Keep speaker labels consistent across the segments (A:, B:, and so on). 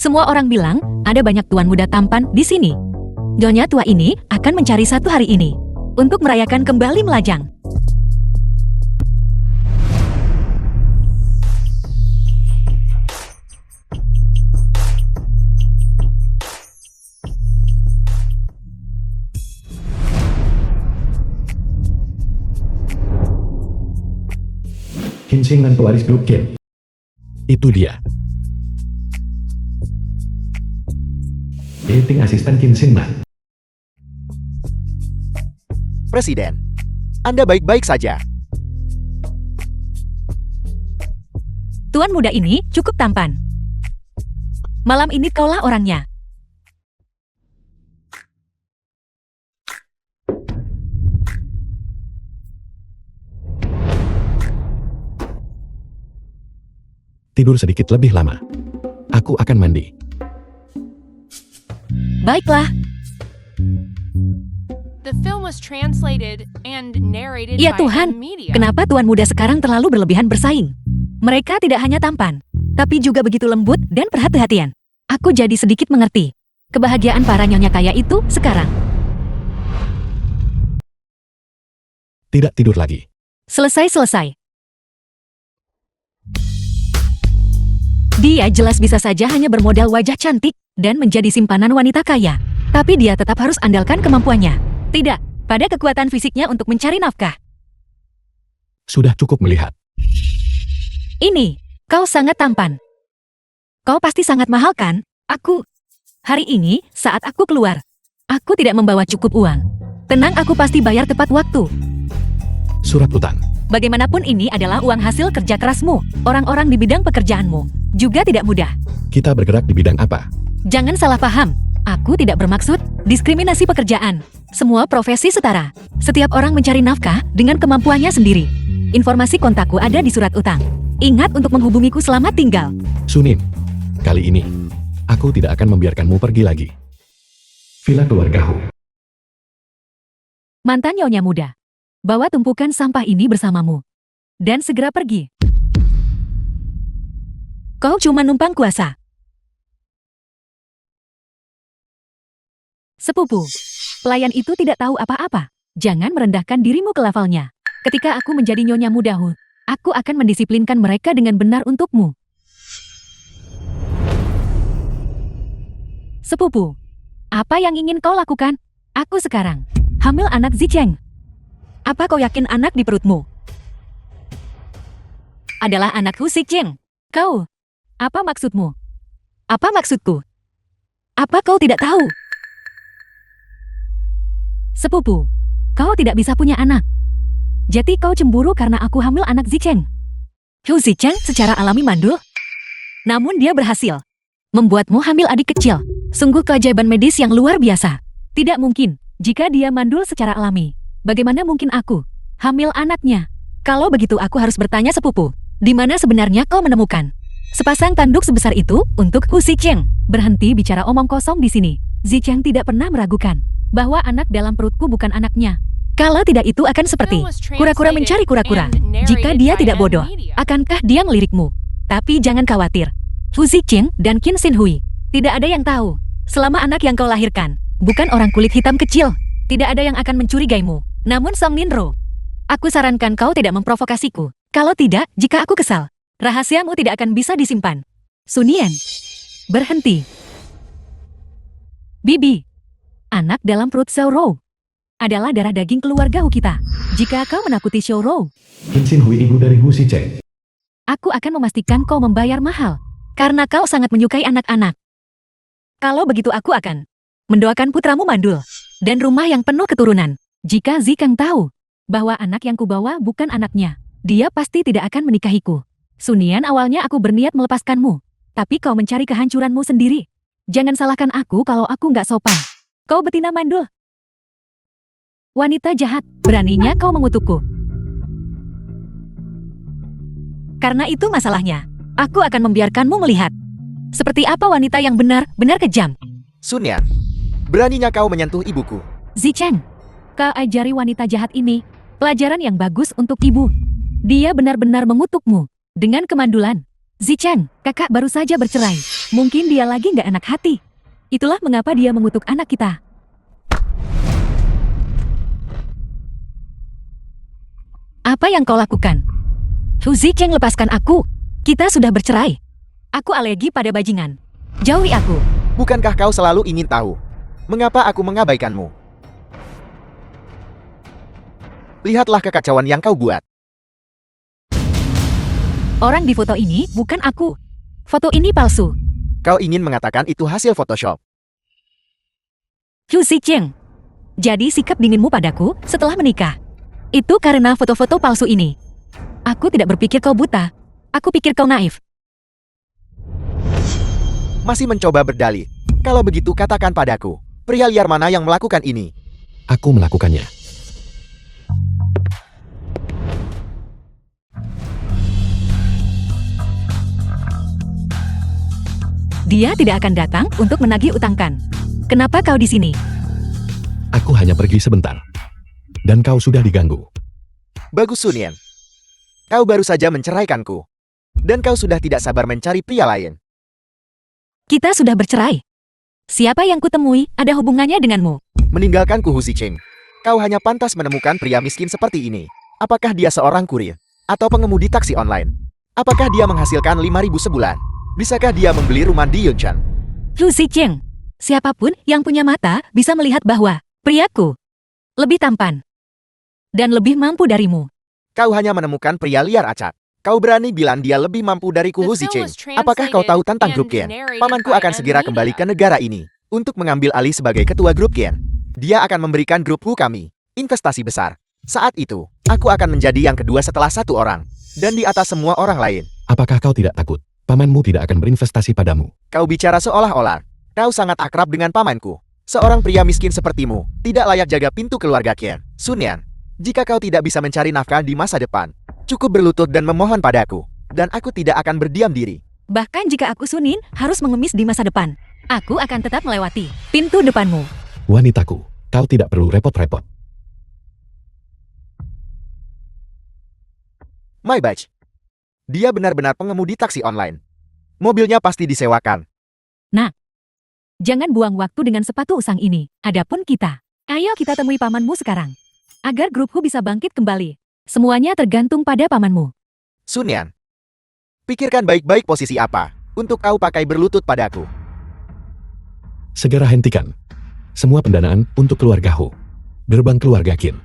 A: Semua orang bilang ada banyak tuan muda tampan di sini. Nyonya tua ini akan mencari satu hari ini untuk merayakan kembali melajang.
B: Kinsing dan pewaris grup Kim.
C: Itu dia.
B: Dating asisten Kinsing Man.
D: Presiden, Anda baik-baik saja.
A: Tuan muda ini cukup tampan. Malam ini kaulah orangnya.
C: Tidur sedikit lebih lama. Aku akan mandi.
A: Baiklah.
E: The film was translated and narrated
A: Ya
E: by
A: Tuhan,
E: Media.
A: kenapa tuan muda sekarang terlalu berlebihan bersaing? Mereka tidak hanya tampan, tapi juga begitu lembut dan perhati-hatian. Aku jadi sedikit mengerti kebahagiaan para nyonya kaya itu sekarang.
C: Tidak tidur lagi.
A: Selesai. Dia jelas bisa saja hanya bermodal wajah cantik dan menjadi simpanan wanita kaya. Tapi dia tetap harus andalkan kemampuannya. Tidak, pada kekuatan fisiknya untuk mencari nafkah.
C: Sudah cukup melihat.
A: Ini, kau sangat tampan. Kau pasti sangat mahal kan? Hari ini, saat aku keluar, aku tidak membawa cukup uang. Tenang, aku pasti bayar tepat waktu.
C: Surat utang.
A: Bagaimanapun ini adalah uang hasil kerja kerasmu. Orang-orang di bidang pekerjaanmu juga tidak mudah.
C: Kita bergerak di bidang apa?
A: Jangan salah paham. Aku tidak bermaksud diskriminasi pekerjaan. Semua profesi setara. Setiap orang mencari nafkah dengan kemampuannya sendiri. Informasi kontakku ada di surat utang. Ingat untuk menghubungiku selamat tinggal.
C: Sunin, kali ini, aku tidak akan membiarkanmu pergi lagi.
B: Villa keluarga Hu.
A: Mantan nyonya muda, bawa tumpukan sampah ini bersamamu. Dan segera pergi. Kau cuma numpang kuasa. Sepupu, pelayan itu tidak tahu apa-apa. Jangan merendahkan dirimu ke levelnya. Ketika aku menjadi nyonya muda Hu, aku akan mendisiplinkan mereka dengan benar untukmu. Sepupu, apa yang ingin kau lakukan? Aku sekarang hamil anak Zicheng. Apa kau yakin anak di perutmu adalah anak Hu Zicheng? Kau, apa maksudmu? Apa maksudku? Apa kau tidak tahu? Sepupu, kau tidak bisa punya anak. Jadi kau cemburu karena aku hamil anak Zicheng. Hu Zicheng secara alami mandul. Namun dia berhasil membuatmu hamil adik kecil. Sungguh keajaiban medis yang luar biasa. Tidak mungkin jika dia mandul secara alami. Bagaimana mungkin aku hamil anaknya? Kalau begitu aku harus bertanya sepupu, di mana sebenarnya kau menemukan sepasang tanduk sebesar itu untuk Hu Zicheng? Berhenti bicara omong kosong di sini. Zicheng tidak pernah meragukan bahwa anak dalam perutku bukan anaknya. Kalau tidak itu akan seperti kura-kura mencari kura-kura. Jika dia tidak bodoh, akankah dia melirikmu? Tapi jangan khawatir. Hu Zicheng dan Qin Xin Hui tidak ada yang tahu. Selama anak yang kau lahirkan bukan orang kulit hitam kecil, tidak ada yang akan mencurigaimu. Namun Song Ninro, aku sarankan kau tidak memprovokasiku. Kalau tidak, jika aku kesal, rahasiamu tidak akan bisa disimpan. Sunian, berhenti. Bibi, anak dalam perut Xiao Rou adalah darah daging keluarga Hu kita. Jika kau menakuti Xiao Rou,
B: Kinsing Hui ibu dari Hu Zicheng.
A: aku akan memastikan kau membayar mahal. Karena kau sangat menyukai anak-anak. Kalau begitu aku akan mendoakan putramu mandul dan rumah yang penuh keturunan. Jika Zikang tahu bahwa anak yang kubawa bukan anaknya, dia pasti tidak akan menikahiku. Sunian, awalnya aku berniat melepaskanmu, tapi kau mencari kehancuranmu sendiri. Jangan salahkan aku kalau aku nggak sopan. Kau betina mandul. Wanita jahat, beraninya kau mengutukku. Karena itu masalahnya. Aku akan membiarkanmu melihat seperti apa wanita yang benar-benar kejam.
D: Sunyan, beraninya kau menyentuh ibuku.
A: Zicheng, kau ajari wanita jahat ini pelajaran yang bagus untuk ibu. Dia benar-benar mengutukmu dengan kemandulan. Zicheng, kakak baru saja bercerai. Mungkin dia lagi nggak enak hati. Itulah mengapa dia mengutuk anak kita. Apa yang kau lakukan? Hu Zicheng, lepaskan aku. Kita sudah bercerai. Aku alergi pada bajingan. Jauhi aku.
D: Bukankah kau selalu ingin tahu mengapa aku mengabaikanmu? Lihatlah kekacauan yang kau buat.
A: Orang di foto ini bukan aku. Foto ini palsu.
D: Kau ingin mengatakan itu hasil Photoshop.
A: Hu Zicheng. Jadi sikap dinginmu padaku setelah menikah itu karena foto-foto palsu ini. Aku tidak berpikir kau buta. Aku pikir kau naif.
D: Masih mencoba berdalih. Kalau begitu katakan padaku, pria liar mana yang melakukan ini?
C: Aku melakukannya.
A: Dia tidak akan datang untuk menagih utangkan. Kenapa kau di sini?
C: Aku hanya pergi sebentar. Dan kau sudah diganggu.
D: Bagus, Sun Yan. Kau baru saja menceraikanku. Dan kau sudah tidak sabar mencari pria lain.
A: Kita sudah bercerai. Siapa yang kutemui ada hubungannya denganmu.
D: Meninggalkanku, Hu Zicheng. Kau hanya pantas menemukan pria miskin seperti ini. Apakah dia seorang kurir? Atau pengemudi taksi online? Apakah dia menghasilkan 5.000 sebulan? Bisakah dia membeli rumah di Yuncheng?
A: Hu Zicheng. Siapapun yang punya mata bisa melihat bahwa priaku lebih tampan dan lebih mampu darimu.
D: Kau hanya menemukan pria liar acak. Kau berani bilang dia lebih mampu dariku, Hu Zicheng. Apakah kau tahu tentang grup Gen? Pamanku akan segera kembali ke negara ini untuk mengambil alih sebagai ketua grup Gen. Dia akan memberikan grup Hu kami investasi besar. Saat itu, aku akan menjadi yang kedua setelah satu orang. Dan di atas semua orang lain.
C: Apakah kau tidak takut? Pamanmu tidak akan berinvestasi padamu.
D: Kau bicara seolah-olah kau sangat akrab dengan pamanku. Seorang pria miskin sepertimu tidak layak jaga pintu keluarga Gen. Sun Yan, jika kau tidak bisa mencari nafkah di masa depan, cukup berlutut dan memohon padaku. Dan aku tidak akan berdiam diri.
A: Bahkan jika aku Sunin harus mengemis di masa depan, aku akan tetap melewati pintu depanmu.
C: Wanitaku, kau tidak perlu repot-repot.
D: My batch. Dia benar-benar pengemudi taksi online. Mobilnya pasti disewakan.
A: Nah, jangan buang waktu dengan sepatu usang ini. Adapun kita, ayo kita temui pamanmu sekarang. Agar grup Hu bisa bangkit kembali. Semuanya tergantung pada pamanmu.
D: Sun Yan, pikirkan baik-baik posisi apa untuk kau pakai berlutut padaku.
C: Segera hentikan. Semua pendanaan untuk keluarga Hu. Gerbang keluarga Qin.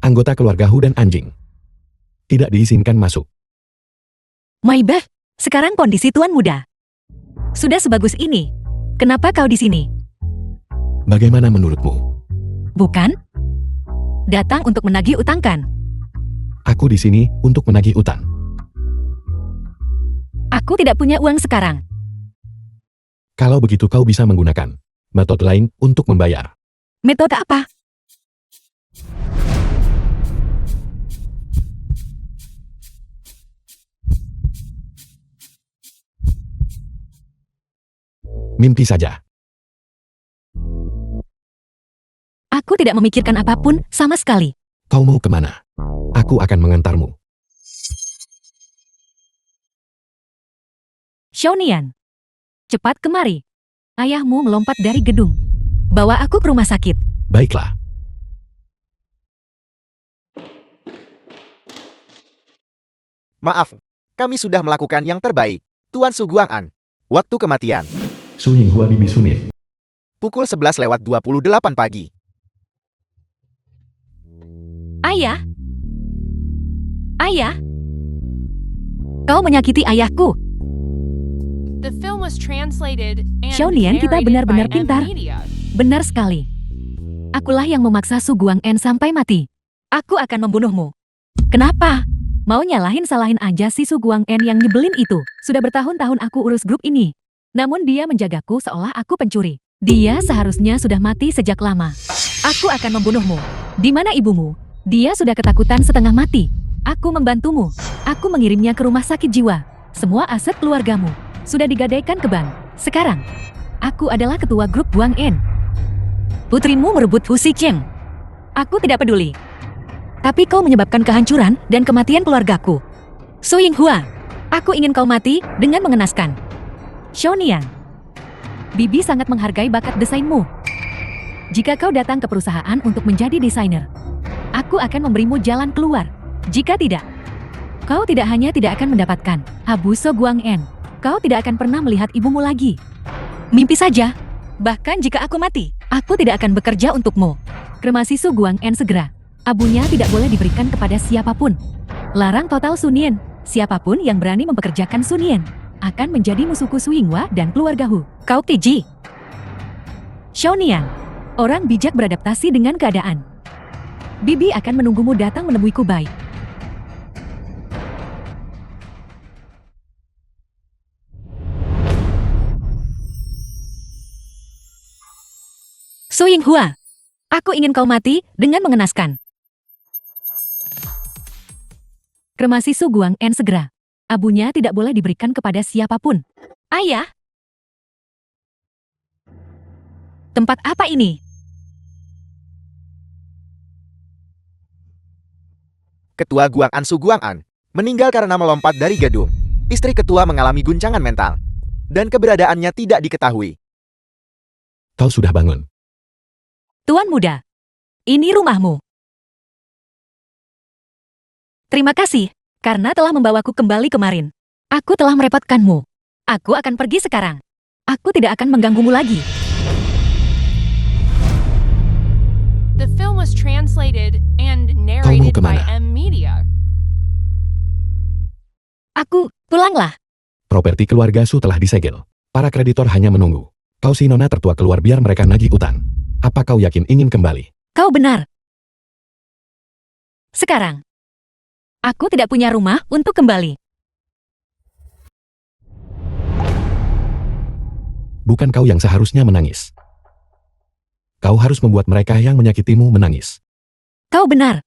C: Anggota keluarga Hu dan anjing tidak diizinkan masuk.
A: Maibah, sekarang kondisi tuan muda sudah sebagus ini. Kenapa kau di sini?
C: Bagaimana menurutmu?
A: Bukan? Datang untuk menagih utang kan?
C: Aku di sini untuk menagih utang.
A: Aku tidak punya uang sekarang.
C: Kalau begitu kau bisa menggunakan metode lain untuk membayar.
A: Metode apa?
C: Mimpi saja.
A: Aku tidak memikirkan apapun sama sekali.
C: Kau mau kemana? Aku akan mengantarmu.
A: Xiaonian, cepat kemari. Ayahmu melompat dari gedung. Bawa aku ke rumah sakit.
C: Baiklah.
D: Maaf, kami sudah melakukan yang terbaik. Tuan Su Guang'an, waktu kematian.
B: Su Yinghua Bibi Sunin.
D: Pukul 11:28 pagi.
A: Ayah? Ayah? Kau menyakiti ayahku.
E: The film was translated and
A: Xiaonian, kita
E: narrated
A: benar-benar
E: by
A: pintar.
E: M-Media.
A: Benar sekali. Akulah yang memaksa Su Guang'an sampai mati. Aku akan membunuhmu. Kenapa? Mau salahin aja si Su Guang'an yang nyebelin itu. Sudah bertahun-tahun aku urus grup ini. Namun dia menjagaku seolah aku pencuri. Dia seharusnya sudah mati sejak lama. Aku akan membunuhmu. Di mana ibumu? Dia sudah ketakutan setengah mati. Aku membantumu. Aku mengirimnya ke rumah sakit jiwa. Semua aset keluargamu sudah digadaikan ke bank. Sekarang, aku adalah ketua grup Guang'an. Putrimu merebut Hu Zicheng. Aku tidak peduli. Tapi kau menyebabkan kehancuran dan kematian keluargaku. Su Yinghua, Aku ingin kau mati dengan mengenaskan. Shonian, Bibi sangat menghargai bakat desainmu. Jika kau datang ke perusahaan untuk menjadi desainer, aku akan memberimu jalan keluar. Jika tidak, kau tidak hanya tidak akan mendapatkan Abu So Guang En, kau tidak akan pernah melihat ibumu lagi. Mimpi saja. Bahkan jika aku mati, aku tidak akan bekerja untukmu. Kremasi Su Guang En segera. Abunya tidak boleh diberikan kepada siapapun. Larang total Sunien. Siapapun yang berani mempekerjakan Sunien akan menjadi musuhku Su Yinghua dan keluarga Hu. Kau Tiji. Shonian, orang bijak beradaptasi dengan keadaan. Bibi akan menunggumu datang menemuiku baik. Su Yinghua, aku ingin kau mati dengan mengenaskan. Kremasi Su Guang En segera. Abunya tidak boleh diberikan kepada siapapun. Ayah? Tempat apa ini?
D: Ketua Guang An Su Guang An meninggal karena melompat dari gedung. Istri ketua mengalami guncangan mental. Dan keberadaannya tidak diketahui.
C: Kau sudah bangun.
A: Tuan muda, ini rumahmu. Terima kasih, karena telah membawaku kembali kemarin. Aku telah merepotkanmu. Aku akan pergi sekarang. Aku tidak akan mengganggumu lagi.
E: The film was translated and narrated by
C: kemana?
E: M Media.
A: Pulanglah.
C: Properti keluarga Su telah disegel. Para kreditor hanya menunggu. Kau si nona tertua keluar biar mereka nagih utang. Apa kau yakin ingin kembali?
A: Kau benar. Sekarang, aku tidak punya rumah untuk kembali.
C: Bukan kau yang seharusnya menangis. Kau harus membuat mereka yang menyakitimu menangis.
A: Kau benar.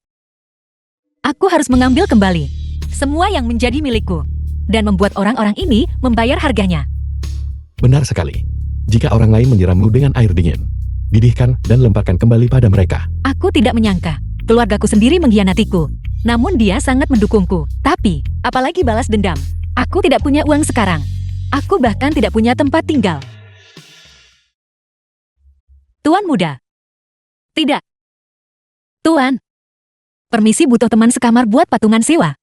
A: Aku harus mengambil kembali semua yang menjadi milikku dan membuat orang-orang ini membayar harganya.
C: Benar sekali. Jika orang lain menyirammu dengan air dingin, didihkan dan lemparkan kembali pada mereka.
A: Aku tidak menyangka keluargaku sendiri mengkhianatiku. Namun dia sangat mendukungku. Tapi, apalagi balas dendam. Aku tidak punya uang sekarang. Aku bahkan tidak punya tempat tinggal. Tuan muda. Tidak. Tuan. Permisi, butuh teman sekamar buat patungan sewa.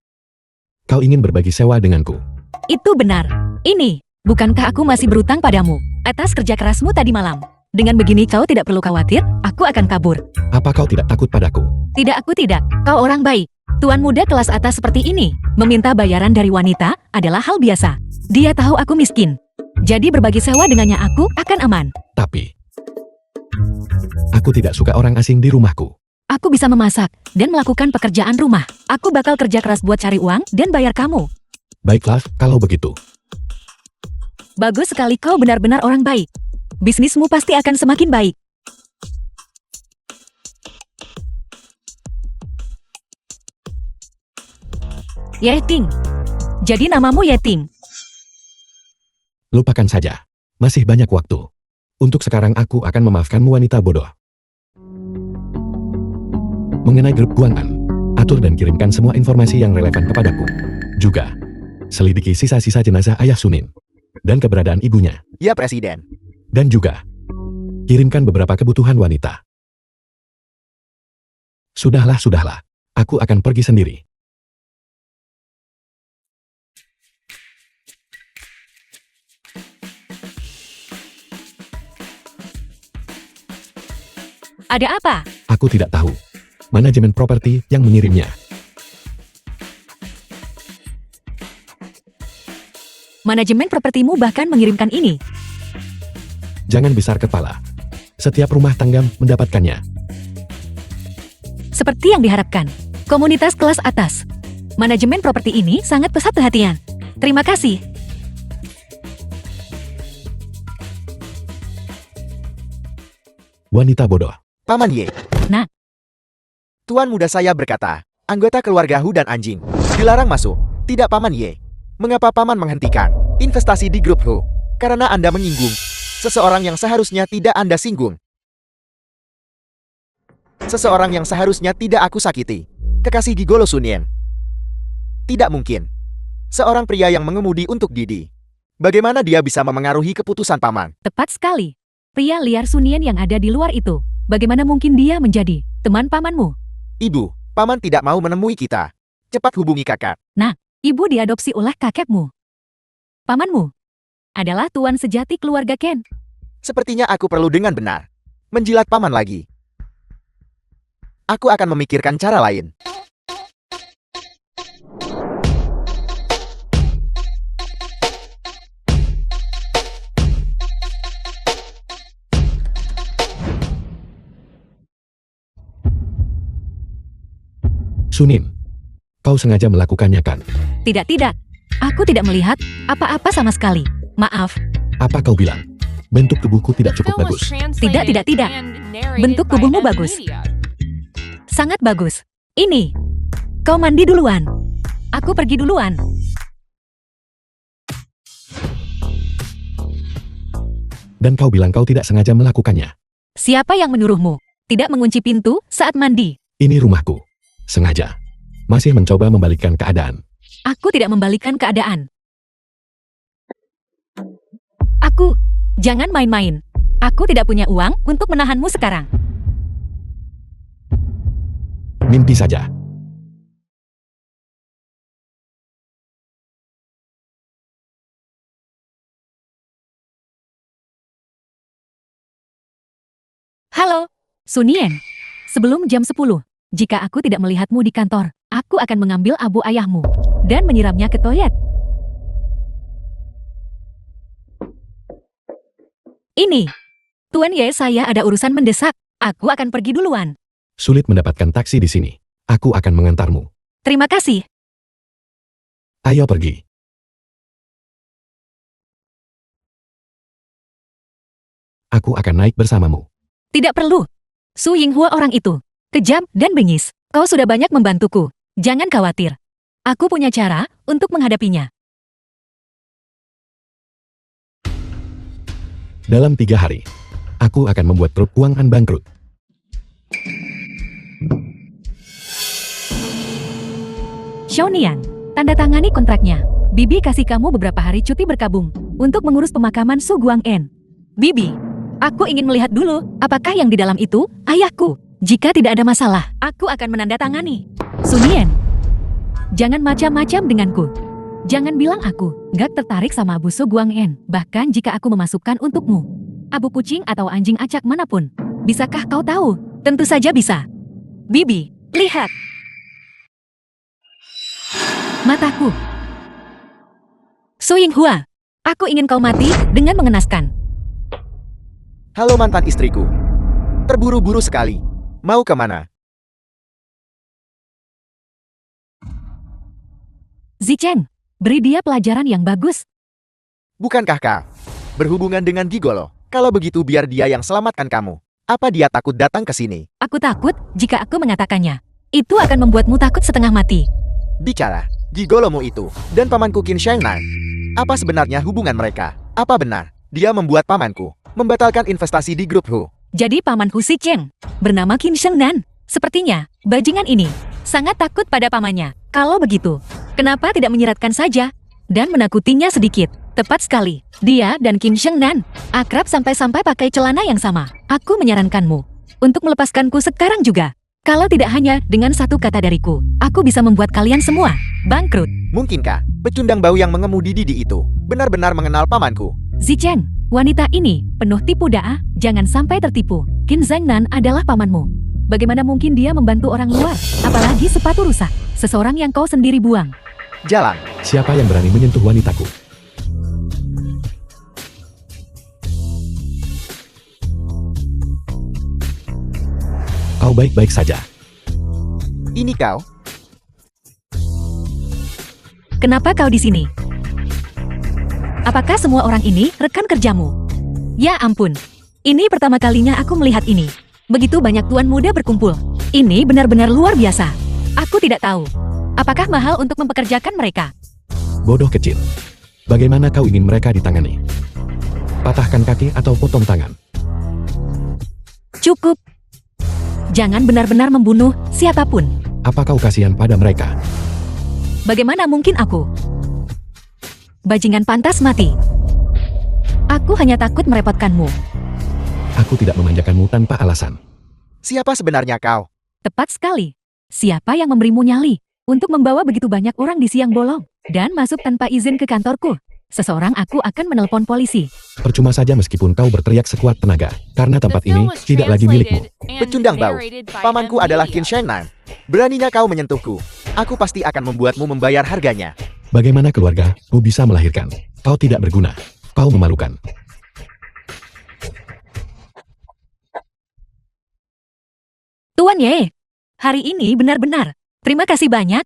C: Kau ingin berbagi sewa denganku.
A: Itu benar. Ini, bukankah aku masih berutang padamu atas kerja kerasmu tadi malam? Dengan begini kau tidak perlu khawatir, aku akan kabur.
C: Apa kau tidak takut padaku?
A: Tidak, aku tidak. Kau orang baik. Tuan muda kelas atas seperti ini, meminta bayaran dari wanita adalah hal biasa. Dia tahu aku miskin. Jadi berbagi sewa dengannya aku akan aman.
C: Tapi, aku tidak suka orang asing di rumahku.
A: Aku bisa memasak dan melakukan pekerjaan rumah. Aku bakal kerja keras buat cari uang dan bayar kamu.
C: Baiklah, kalau begitu.
A: Bagus sekali, kau benar-benar orang baik. Bisnismu pasti akan semakin baik. Yeting. Jadi namamu Yeting.
C: Lupakan saja. Masih banyak waktu. Untuk sekarang aku akan memaafkanmu wanita bodoh. Mengenai grup Guangan, atur dan kirimkan semua informasi yang relevan kepadaku. Juga, selidiki sisa-sisa jenazah ayah Sunin dan keberadaan ibunya.
D: Ya, Presiden.
C: Dan juga, kirimkan beberapa kebutuhan wanita. Sudahlah. Aku akan pergi sendiri.
A: Ada apa?
C: Aku tidak tahu. Manajemen properti yang mengirimnya.
A: Manajemen propertimu bahkan mengirimkan ini.
C: Jangan besar kepala. Setiap rumah tangga mendapatkannya.
A: Seperti yang diharapkan. Komunitas kelas atas. Manajemen properti ini sangat pesat perhatian. Terima kasih.
C: Wanita bodoh.
D: Paman Ye.
A: Nah.
D: Tuan muda saya berkata, anggota keluarga Hu dan anjing dilarang masuk. Tidak, Paman Ye. Mengapa Paman menghentikan investasi di grup Hu? Karena Anda menyinggung seseorang yang seharusnya tidak Anda singgung. Seseorang yang seharusnya tidak aku sakiti. Kekasih Gigolo Sunien. Tidak mungkin. Seorang pria yang mengemudi untuk Didi. Bagaimana dia bisa memengaruhi keputusan paman?
A: Tepat sekali. Pria liar Sunien yang ada di luar itu. Bagaimana mungkin dia menjadi teman pamanmu?
D: Ibu, paman tidak mau menemui kita. Cepat hubungi kakak.
A: Ibu diadopsi oleh kakekmu. Pamanmu adalah tuan sejati keluarga Ken.
D: Sepertinya aku perlu dengan benar menjilat paman lagi. Aku akan memikirkan cara lain.
C: Sunin, kau sengaja melakukannya kan?
A: Tidak. Aku tidak melihat apa-apa sama sekali. Maaf.
C: Apa kau bilang? Bentuk tubuhku tidak cukup bagus.
A: Tidak. Bentuk tubuhmu bagus. Sangat bagus. Ini. Kau mandi duluan. Aku pergi duluan.
C: Dan kau bilang kau tidak sengaja melakukannya.
A: Siapa yang menyuruhmu tidak mengunci pintu saat mandi?
C: Ini rumahku. Sengaja. Masih mencoba membalikkan keadaan.
A: Aku tidak membalikkan keadaan. Jangan main-main. Aku tidak punya uang untuk menahanmu sekarang.
C: Mimpi saja.
A: Halo, Sunien. Sebelum jam 10, jika aku tidak melihatmu di kantor, aku akan mengambil abu ayahmu dan menyiramnya ke toilet. Ini. Tuan Ye, saya ada urusan mendesak. Aku akan pergi duluan.
C: Sulit mendapatkan taksi di sini. Aku akan mengantarmu.
A: Terima kasih.
C: Ayo pergi. Aku akan naik bersamamu.
A: Tidak perlu. Su Yinghua orang itu kejam dan bengis. Kau sudah banyak membantuku. Jangan khawatir. Aku punya cara untuk menghadapinya.
C: Dalam 3 hari, aku akan membuat grup keuangan bangkrut.
A: Xiaonian, tanda tangani kontraknya. Bibi kasih kamu beberapa hari cuti berkabung untuk mengurus pemakaman Su Guang'en. Bibi, aku ingin melihat dulu apakah yang di dalam itu ayahku. Jika tidak ada masalah, aku akan menandatangani. Sunien, jangan macam-macam denganku. Jangan bilang aku gak tertarik sama abu Su Guang'en, bahkan jika aku memasukkan untukmu abu kucing atau anjing acak manapun. Bisakah kau tahu? Tentu saja bisa. Bibi, lihat. Mataku. Su Yinghua, aku ingin kau mati dengan mengenaskan.
D: Halo mantan istriku. Terburu-buru sekali. Mau kemana?
A: Zichen, beri dia pelajaran yang bagus.
D: Bukankah kau berhubungan dengan gigolo? Kalau begitu biar dia yang selamatkan kamu. Apa dia takut datang ke sini?
A: Aku takut jika aku mengatakannya. Itu akan membuatmu takut setengah mati.
D: Bicara, gigolomu itu dan pamanku Qin Shengnan. Apa sebenarnya hubungan mereka? Apa benar dia membuat pamanku membatalkan investasi di grup Hu?
A: Jadi paman Hu Zicheng bernama Qin Shengnan. Sepertinya bajingan ini sangat takut pada pamannya. Kalau begitu, kenapa tidak menyiratkan saja dan menakutinya sedikit? Tepat sekali. Dia dan Qin Shengnan akrab sampai-sampai pakai celana yang sama. Aku menyarankanmu untuk melepaskanku sekarang juga. Kalau tidak hanya dengan satu kata dariku, aku bisa membuat kalian semua bangkrut.
D: Mungkinkah pecundang bau yang mengemudi Didi itu benar-benar mengenal pamanku?
A: Zichen, wanita ini penuh tipu daya. Jangan sampai tertipu. Qin Shengnan adalah pamanmu. Bagaimana mungkin dia membantu orang luar? Apalagi sepatu rusak. Seseorang yang kau sendiri buang.
D: Jalan.
C: Siapa yang berani menyentuh wanitaku? Kau baik-baik saja.
D: Ini kau?
A: Kenapa kau di sini? Apakah semua orang ini rekan kerjamu? Ya ampun. Ini pertama kalinya aku melihat ini. Begitu banyak tuan muda berkumpul. Ini benar-benar luar biasa. Aku tidak tahu. Apakah mahal untuk mempekerjakan mereka?
C: Bodoh kecil. Bagaimana kau ingin mereka ditangani? Patahkan kaki atau potong tangan?
A: Cukup. Jangan benar-benar membunuh siapapun.
C: Apa kau kasihan pada mereka?
A: Bagaimana mungkin aku Bajingan pantas mati. Aku hanya takut merepotkanmu.
C: Aku tidak memanjakanmu tanpa alasan.
D: Siapa sebenarnya kau?
A: Tepat sekali. Siapa yang memberimu nyali untuk membawa begitu banyak orang di siang bolong dan masuk tanpa izin ke kantorku? Seseorang aku akan menelpon polisi.
C: Percuma saja meskipun kau berteriak sekuat tenaga, karena
E: The
C: tempat
E: film
C: ini
E: was
C: tidak lagi milikmu.
E: translated and
D: Pecundang bau.
E: narrated by
D: Pamanku
E: M
D: adalah
E: Media.
D: Qin Shengnan. Beraninya kau menyentuhku. Aku pasti akan membuatmu membayar harganya.
C: Bagaimana keluargamu bisa melahirkan? Kau tidak berguna. Kau memalukan.
A: Tuan Ye, hari ini benar-benar. Terima kasih banyak.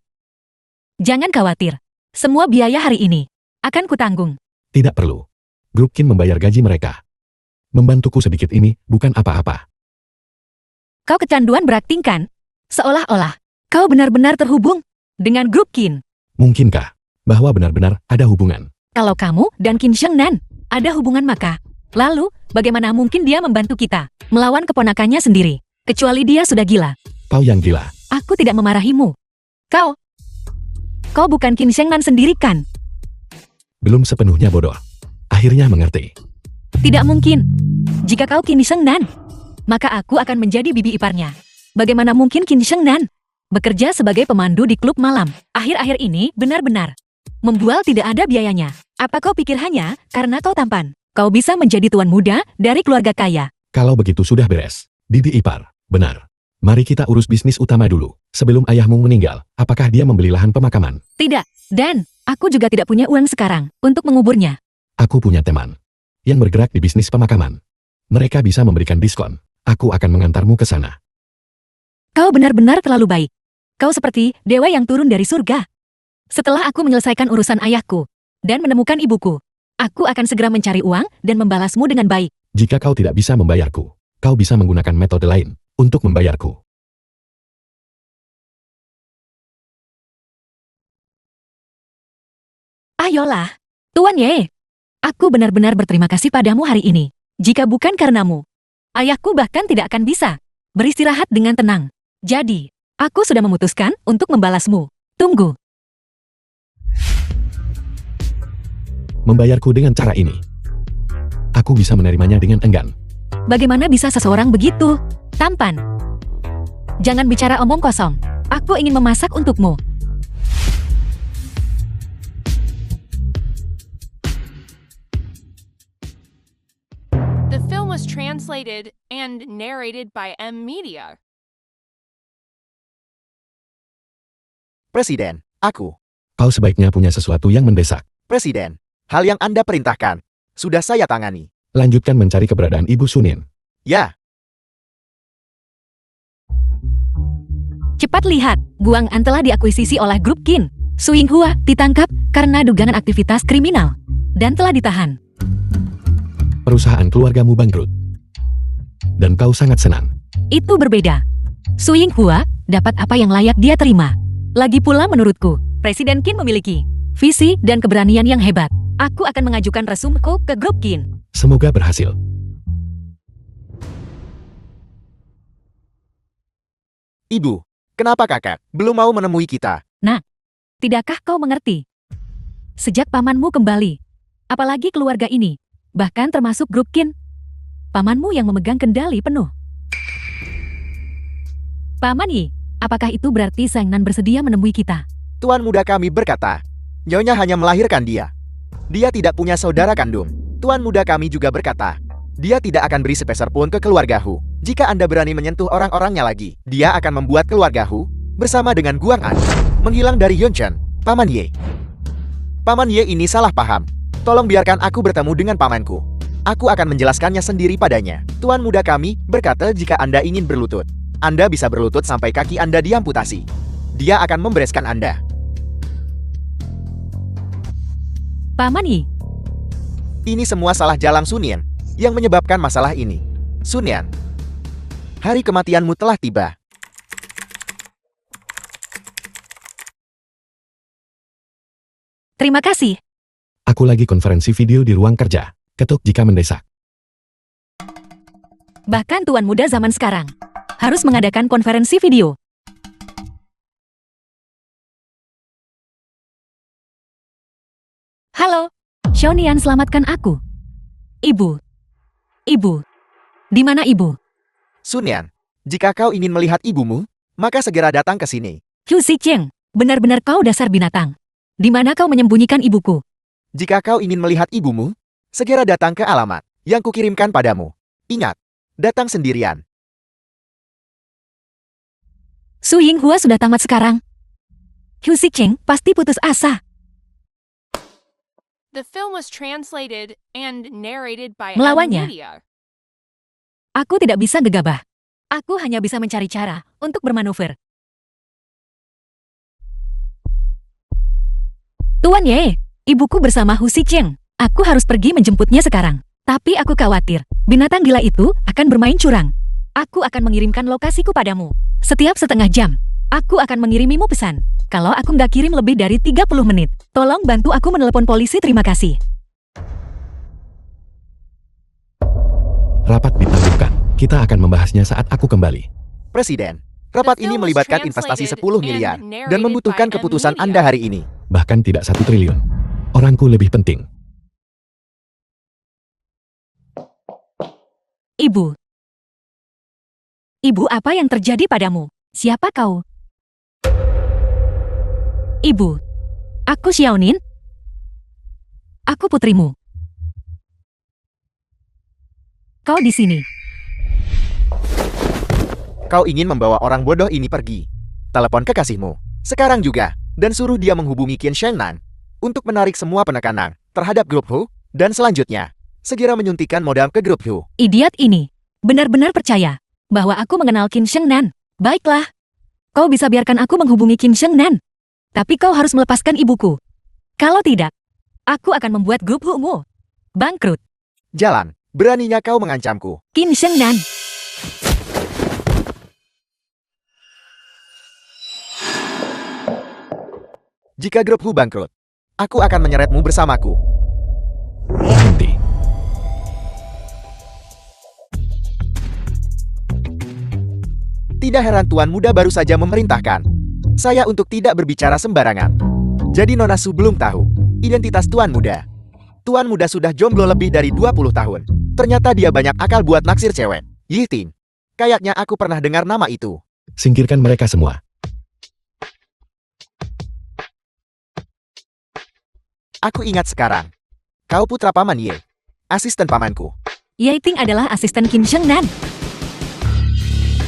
A: Jangan khawatir. Semua biaya hari ini akan kutanggung.
C: Tidak perlu. Grup Qin membayar gaji mereka. Membantuku sedikit ini bukan apa-apa.
A: Kau kecanduan berakting kan? Seolah-olah kau benar-benar terhubung dengan grup Qin.
C: Mungkinkah bahwa benar-benar ada hubungan?
A: Kalau kamu dan Qin Shengnan ada hubungan maka, lalu bagaimana mungkin dia membantu kita melawan keponakannya sendiri? Kecuali dia sudah gila.
C: Kau yang gila.
A: Aku tidak memarahimu. Kau bukan Qin Shengnan sendiri kan?
C: Belum sepenuhnya bodoh. Akhirnya mengerti.
A: Tidak mungkin. Jika kau Qin Shengnan, maka aku akan menjadi bibi iparnya. Bagaimana mungkin Qin Shengnan bekerja sebagai pemandu di klub malam? Akhir-akhir ini benar-benar membual tidak ada biayanya. Apa kau pikir hanya karena kau tampan, kau bisa menjadi tuan muda dari keluarga kaya?
C: Kalau begitu sudah beres. Bibi ipar, benar. Mari kita urus bisnis utama dulu. Sebelum ayahmu meninggal, apakah dia membeli lahan pemakaman?
A: Tidak, dan aku juga tidak punya uang sekarang untuk menguburnya.
C: Aku punya teman yang bergerak di bisnis pemakaman. Mereka bisa memberikan diskon. Aku akan mengantarmu ke sana.
A: Kau benar-benar terlalu baik. Kau seperti dewa yang turun dari surga. Setelah aku menyelesaikan urusan ayahku dan menemukan ibuku, aku akan segera mencari uang dan membalasmu dengan baik.
C: Jika kau tidak bisa membayarku, kau bisa menggunakan metode lain untuk membayarku.
A: Ayolah, Tuan Ye. Aku benar-benar berterima kasih padamu hari ini. Jika bukan karenamu, ayahku bahkan tidak akan bisa beristirahat dengan tenang. Jadi, aku sudah memutuskan untuk membalasmu. Tunggu.
C: Membayarku dengan cara ini. Aku bisa menerimanya dengan enggan.
A: Bagaimana bisa seseorang begitu tampan? Jangan bicara omong kosong. Aku ingin memasak untukmu.
E: The film was translated and narrated by M Media.
D: Presiden, aku.
C: Kau sebaiknya punya sesuatu yang mendesak.
D: Presiden, hal yang Anda perintahkan sudah saya tangani.
C: Lanjutkan mencari keberadaan Ibu Sunin.
D: Ya,
A: Cepat lihat, Guang An telah diakuisisi oleh grup Qin. Su Yinghua ditangkap karena dugaan aktivitas kriminal dan telah ditahan.
C: Perusahaan keluargamu bangkrut. Dan kau sangat senang.
A: Itu berbeda. Su Yinghua dapat apa yang layak dia terima. Lagi pula menurutku, Presiden Qin memiliki visi dan keberanian yang hebat. Aku akan mengajukan resumku ke grup Qin.
C: Semoga berhasil.
D: Ibu. Kenapa kakak belum mau menemui kita?
A: Tidakkah kau mengerti? Sejak pamanmu kembali, apalagi keluarga ini, bahkan termasuk grup Qin, pamanmu yang memegang kendali penuh. Paman Yi, apakah itu berarti Shengnan bersedia menemui kita?
D: Tuan muda kami berkata, Nyonya hanya melahirkan dia. Dia tidak punya saudara kandung. Tuan muda kami juga berkata, dia tidak akan beri sepeser pun ke keluarga Hu. Jika Anda berani menyentuh orang-orangnya lagi, dia akan membuat keluarga Hu bersama dengan Guang An menghilang dari Yunchen. Paman Ye. Paman Ye ini salah paham. Tolong biarkan aku bertemu dengan pamanku. Aku akan menjelaskannya sendiri padanya. Tuan muda kami berkata jika Anda ingin berlutut, Anda bisa berlutut sampai kaki Anda diamputasi. Dia akan membereskan Anda.
A: Paman Yi,
D: Ini semua salah Jalang Sunyan yang menyebabkan masalah ini. Sunyan, hari kematianmu telah tiba.
A: terima kasih.
C: Aku lagi konferensi video di ruang kerja. Ketuk jika mendesak.
A: Bahkan tuan muda zaman sekarang harus mengadakan konferensi video. Halo, Xiaonian, selamatkan aku. Ibu. Ibu. Di mana ibu?
D: Sunyan, jika kau ingin melihat ibumu, maka segera datang ke sini.
A: Hu Zicheng, benar-benar kau dasar binatang. Di mana kau menyembunyikan ibuku?
D: Jika kau ingin melihat ibumu, segera datang ke alamat yang kukirimkan padamu. Ingat, datang sendirian.
A: Su Yinghua sudah tamat sekarang. Hu Zicheng pasti putus asa.
E: The film was translated and narrated by
A: Melawannya.
E: Media.
A: Aku tidak bisa gegabah. Aku hanya bisa mencari cara untuk bermanuver. Tuan Ye, ibuku bersama Hu Zicheng. Aku harus pergi menjemputnya sekarang. Tapi aku khawatir, binatang gila itu akan bermain curang. Aku akan mengirimkan lokasiku padamu. Setiap setengah jam, aku akan mengirimimu pesan. Kalau aku nggak kirim lebih dari 30 menit, tolong bantu aku menelepon polisi, terima kasih.
C: Rapat ditangguhkan. Kita akan membahasnya saat aku kembali.
D: Presiden, rapat ini melibatkan investasi 10 miliar dan membutuhkan keputusan Anda hari ini.
C: Bahkan tidak 1 triliun. Orangku lebih penting.
A: Ibu. Ibu, apa yang terjadi padamu? Siapa kau? Ibu. Aku Xiaonin. Aku putrimu. Kau di sini.
D: Kau ingin membawa orang bodoh ini pergi. Telepon kekasihmu, sekarang juga, dan suruh dia menghubungi Qin Shengnan untuk menarik semua penekanan terhadap grup Hu, dan selanjutnya, segera menyuntikkan modal ke grup Hu.
A: Idiot ini. Benar-benar percaya bahwa aku mengenal Qin Shengnan. Baiklah. Kau bisa biarkan aku menghubungi Qin Shengnan. Tapi kau harus melepaskan ibuku. Kalau tidak, aku akan membuat grup Hu-mu bangkrut.
D: Jalan, beraninya kau mengancamku.
A: Qin Shengnan.
D: Jika grup Hu bangkrut, aku akan menyeretmu bersamaku.
C: Berhenti.
D: Tidak heran Tuan Muda baru saja memerintahkan saya untuk tidak berbicara sembarangan. Jadi Nona Su belum tahu identitas Tuan Muda. Tuan Muda sudah jomblo lebih dari 20 tahun. Ternyata dia banyak akal buat naksir cewek. Yiting. Kayaknya aku pernah dengar nama itu.
C: Singkirkan mereka semua.
D: Aku ingat sekarang. Kau putra Paman Ye. Asisten pamanku.
A: Yaiting adalah asisten Qin Shengnan.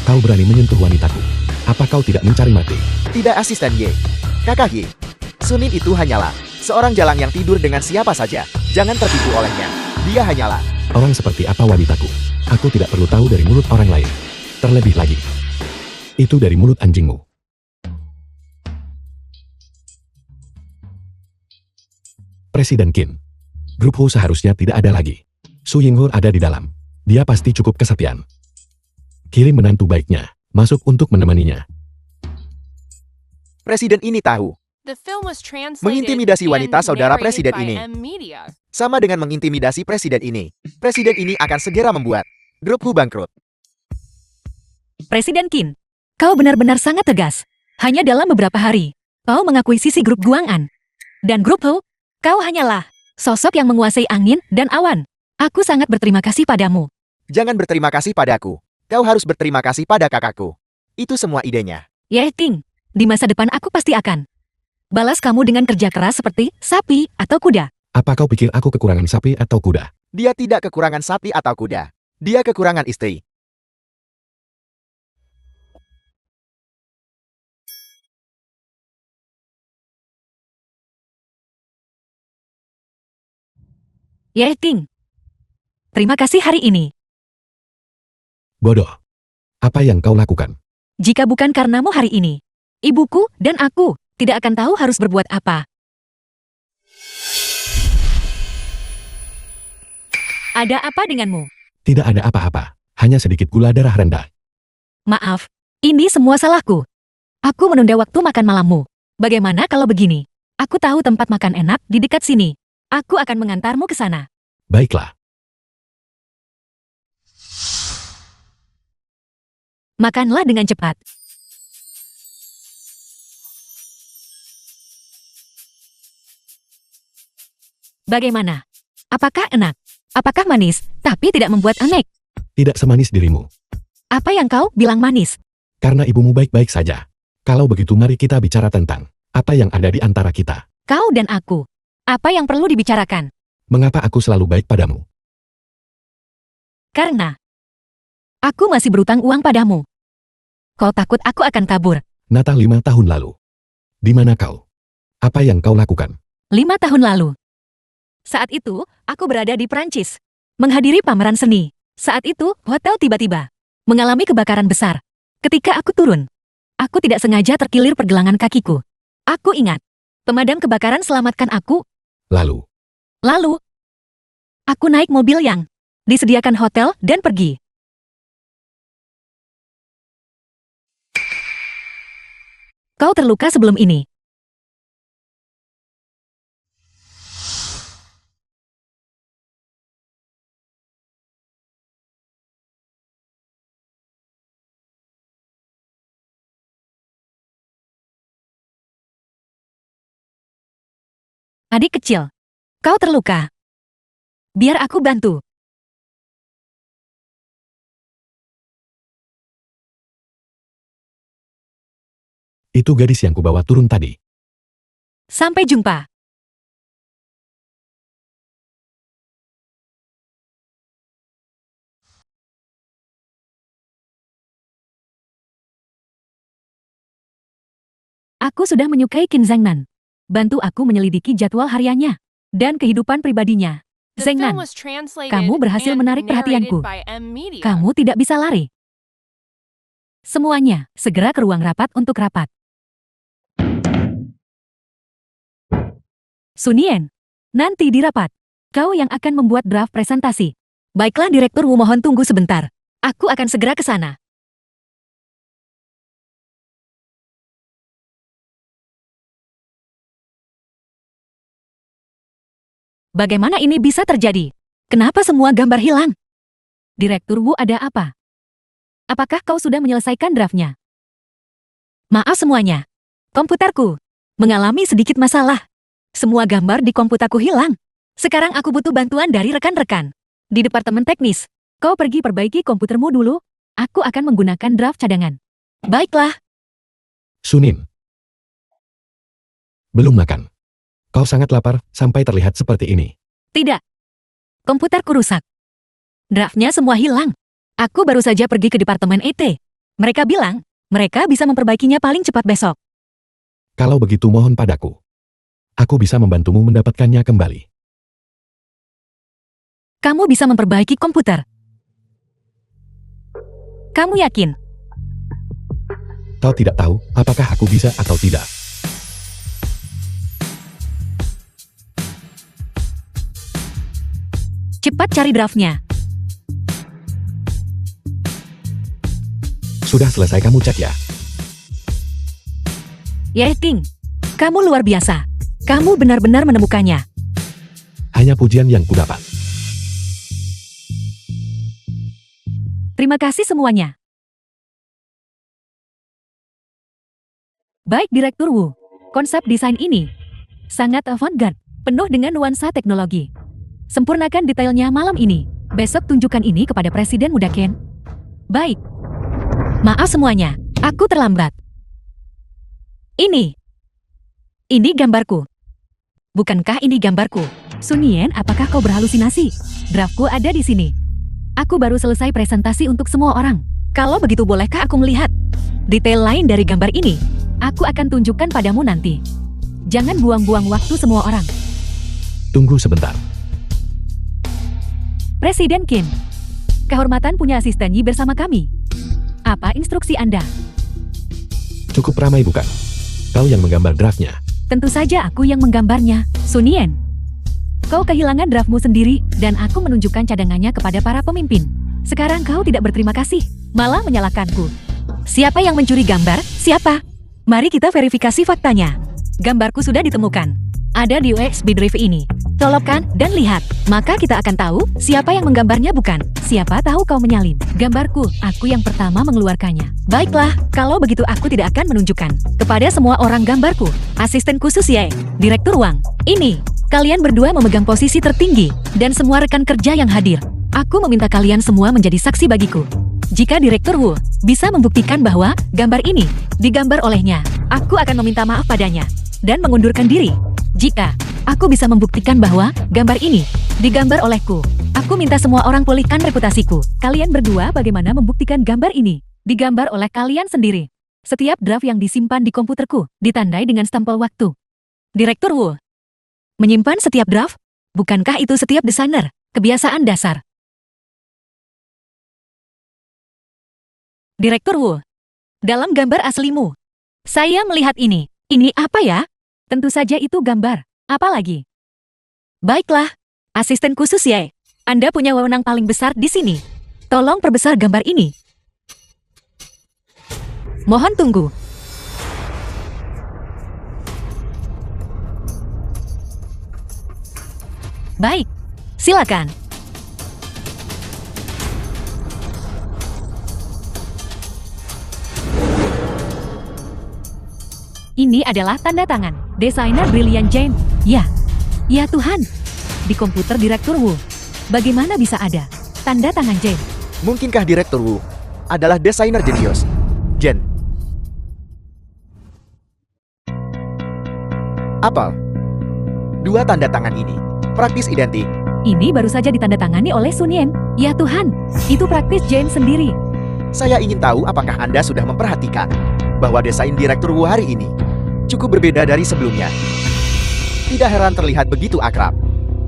C: Kau berani menyentuh wanitaku. Apa kau tidak mencari mati?
D: Tidak asisten Ye. Kakak Ye. Sunin itu hanyalah seorang jalang yang tidur dengan siapa saja. Jangan tertipu olehnya. Dia hanyalah
C: Orang seperti apa wanitaku? Aku tidak perlu tahu dari mulut orang lain. Terlebih lagi, itu dari mulut anjingmu. Presiden Qin. Grup Hu seharusnya tidak ada lagi. Su Yinghua ada di dalam. Dia pasti cukup kesepian. Kirim menantu baiknya, masuk untuk menemaninya.
D: presiden ini tahu.
E: The film was translated
D: Mengintimidasi wanita
E: and
D: saudara
E: narrated
D: presiden
E: by
D: ini.
E: Media.
D: Sama dengan mengintimidasi presiden ini. Presiden ini akan segera membuat grup Hu bangkrut.
A: Presiden Qin, kau benar-benar sangat tegas. Hanya dalam beberapa hari, kau mengakuisisi grup Guang'an. Dan grup Hu, kau hanyalah sosok yang menguasai angin dan awan. Aku sangat berterima kasih padamu.
D: Jangan berterima kasih padaku. Kau harus berterima kasih pada kakakku. Itu semua idenya.
A: Yaiting, di masa depan aku pasti akan balas kamu dengan kerja keras seperti sapi atau kuda.
C: Apa kau pikir aku kekurangan sapi atau kuda?
D: Dia tidak kekurangan sapi atau kuda. Dia kekurangan istri.
A: Yaiting, terima kasih hari ini.
C: Bodoh. Apa yang kau lakukan?
A: Jika bukan karenamu hari ini, ibuku dan aku tidak akan tahu harus berbuat apa. Ada apa denganmu?
C: Tidak ada apa-apa. Hanya sedikit gula darah rendah.
A: Maaf, ini semua salahku. Aku menunda waktu makan malammu. Bagaimana kalau begini? Aku tahu tempat makan enak di dekat sini. Aku akan mengantarmu ke sana.
C: Baiklah.
A: Makanlah dengan cepat. Bagaimana? Apakah enak? Apakah manis, tapi tidak membuat aneh?
C: Tidak semanis dirimu.
A: Apa yang kau bilang manis?
C: Karena ibumu baik-baik saja. Kalau begitu mari kita bicara tentang apa yang ada di antara kita.
A: Kau dan aku. Apa yang perlu dibicarakan?
C: Mengapa aku selalu baik padamu?
A: Karena aku masih berutang uang padamu. Kau takut aku akan kabur.
C: Natal 5 tahun lalu. Di mana kau? Apa yang kau lakukan?
A: 5 tahun lalu. Saat itu, aku berada di Prancis. Menghadiri pameran seni. Saat itu, hotel tiba-tiba mengalami kebakaran besar. Ketika aku turun, aku tidak sengaja terkilir pergelangan kakiku. Aku ingat, pemadam kebakaran selamatkan aku.
C: Lalu,
A: Aku naik mobil yang disediakan hotel dan pergi. Kau terluka sebelum ini. Adik kecil, kau terluka. Biar aku bantu.
C: itu gadis yang kubawa turun tadi.
A: Sampai jumpa. Aku sudah menyukai Qin Zhangnan. Bantu aku menyelidiki jadwal hariannya dan kehidupan pribadinya.
E: The film
A: Zhangnan,
E: was translated
A: kamu berhasil
E: and
A: menarik perhatianku.
E: narrated by M Media.
A: Kamu tidak bisa lari. Semuanya, segera ke ruang rapat untuk rapat. Sunien, nanti di rapat, kau yang akan membuat draft presentasi. Baiklah Direktur Wu, mohon tunggu sebentar. Aku akan segera ke sana. Bagaimana ini bisa terjadi? Kenapa semua gambar hilang? Direktur Wu, ada apa? Apakah kau sudah menyelesaikan draftnya? Maaf semuanya. Komputerku mengalami sedikit masalah. Semua gambar di komputerku hilang. Sekarang aku butuh bantuan dari rekan-rekan di departemen teknis. Kau pergi perbaiki komputermu dulu. Aku akan menggunakan draft cadangan. Baiklah.
C: Sunin. Belum makan. Kau sangat lapar sampai terlihat seperti ini.
A: Tidak. Komputerku rusak. Draftnya semua hilang. Aku baru saja pergi ke departemen ET. Mereka bilang, mereka bisa memperbaikinya paling cepat besok.
C: Kalau begitu mohon padaku. Aku bisa membantumu mendapatkannya kembali.
A: Kamu bisa memperbaiki komputer. Kamu yakin?
C: Kau tidak tahu apakah aku bisa atau tidak.
A: Cepat cari draftnya.
C: Sudah selesai kamu cek ya?
A: Ting, kamu luar biasa. Kamu benar-benar menemukannya.
C: Hanya pujian yang kudapat.
A: Terima kasih semuanya. Baik Direktur Wu, konsep desain ini sangat avant-garde, penuh dengan nuansa teknologi. Sempurnakan detailnya malam ini. Besok tunjukkan ini kepada Presiden muda Ken. Baik. Maaf semuanya, aku terlambat. Ini gambarku. Bukankah ini gambarku? Sunien, apakah kau berhalusinasi? Draftku ada di sini. Aku baru selesai presentasi untuk semua orang. Kalau begitu bolehkah aku melihat detail lain dari gambar ini? Aku akan tunjukkan padamu nanti. Jangan buang-buang waktu semua orang.
C: Tunggu sebentar.
A: Presiden Kim, kehormatan punya asisten Yi bersama kami. Apa instruksi Anda?
C: Cukup ramai bukan? Kau yang menggambar draftnya.
A: Tentu saja aku yang menggambarnya, Sunien. Kau kehilangan draftmu sendiri, dan aku menunjukkan cadangannya kepada para pemimpin. Sekarang kau tidak berterima kasih, malah menyalahkanku. Siapa yang mencuri gambar? Siapa? Mari kita verifikasi faktanya. Gambarku sudah ditemukan. Ada di USB drive ini. Colokkan dan lihat. Maka kita akan tahu siapa yang menggambarnya bukan. Siapa tahu kau menyalin. Gambarku, aku yang pertama mengeluarkannya. Baiklah, kalau begitu aku tidak akan menunjukkan kepada semua orang gambarku. Asisten khusus Ye, Direktur Wang. Ini, Kalian berdua memegang posisi tertinggi, dan semua rekan kerja yang hadir. Aku meminta kalian semua menjadi saksi bagiku. Jika Direktur Wu bisa membuktikan bahwa gambar ini digambar olehnya, aku akan meminta maaf padanya dan mengundurkan diri. Jika aku bisa membuktikan bahwa gambar ini digambar olehku, aku minta semua orang pulihkan reputasiku. Kalian berdua bagaimana membuktikan gambar ini digambar oleh kalian sendiri? Setiap draft yang disimpan di komputerku ditandai dengan stempel waktu. Direktur Wu menyimpan setiap draft? Bukankah itu setiap desainer? Kebiasaan dasar. Direktur Wu, dalam gambar aslimu, saya melihat ini. Ini apa ya? Tentu saja itu gambar. Apa lagi? Baiklah, asisten khusus Ye. Anda punya wewenang paling besar di sini. Tolong perbesar gambar ini. Mohon tunggu. Baik, silakan. Ini adalah tanda tangan desainer Brilliant Jane. Ya, ya Tuhan. Di komputer Direktur Wu, bagaimana bisa ada tanda tangan Jane?
D: Mungkinkah Direktur Wu adalah desainer jenius? Jen. Apel. Dua tanda tangan ini praktis identik.
A: Ini baru saja ditandatangani oleh Sun Yen. Ya Tuhan, itu praktis Jane sendiri.
D: Saya ingin tahu apakah Anda sudah memperhatikan bahwa desain Direktur Wu hari ini cukup berbeda dari sebelumnya. Tidak heran terlihat begitu akrab.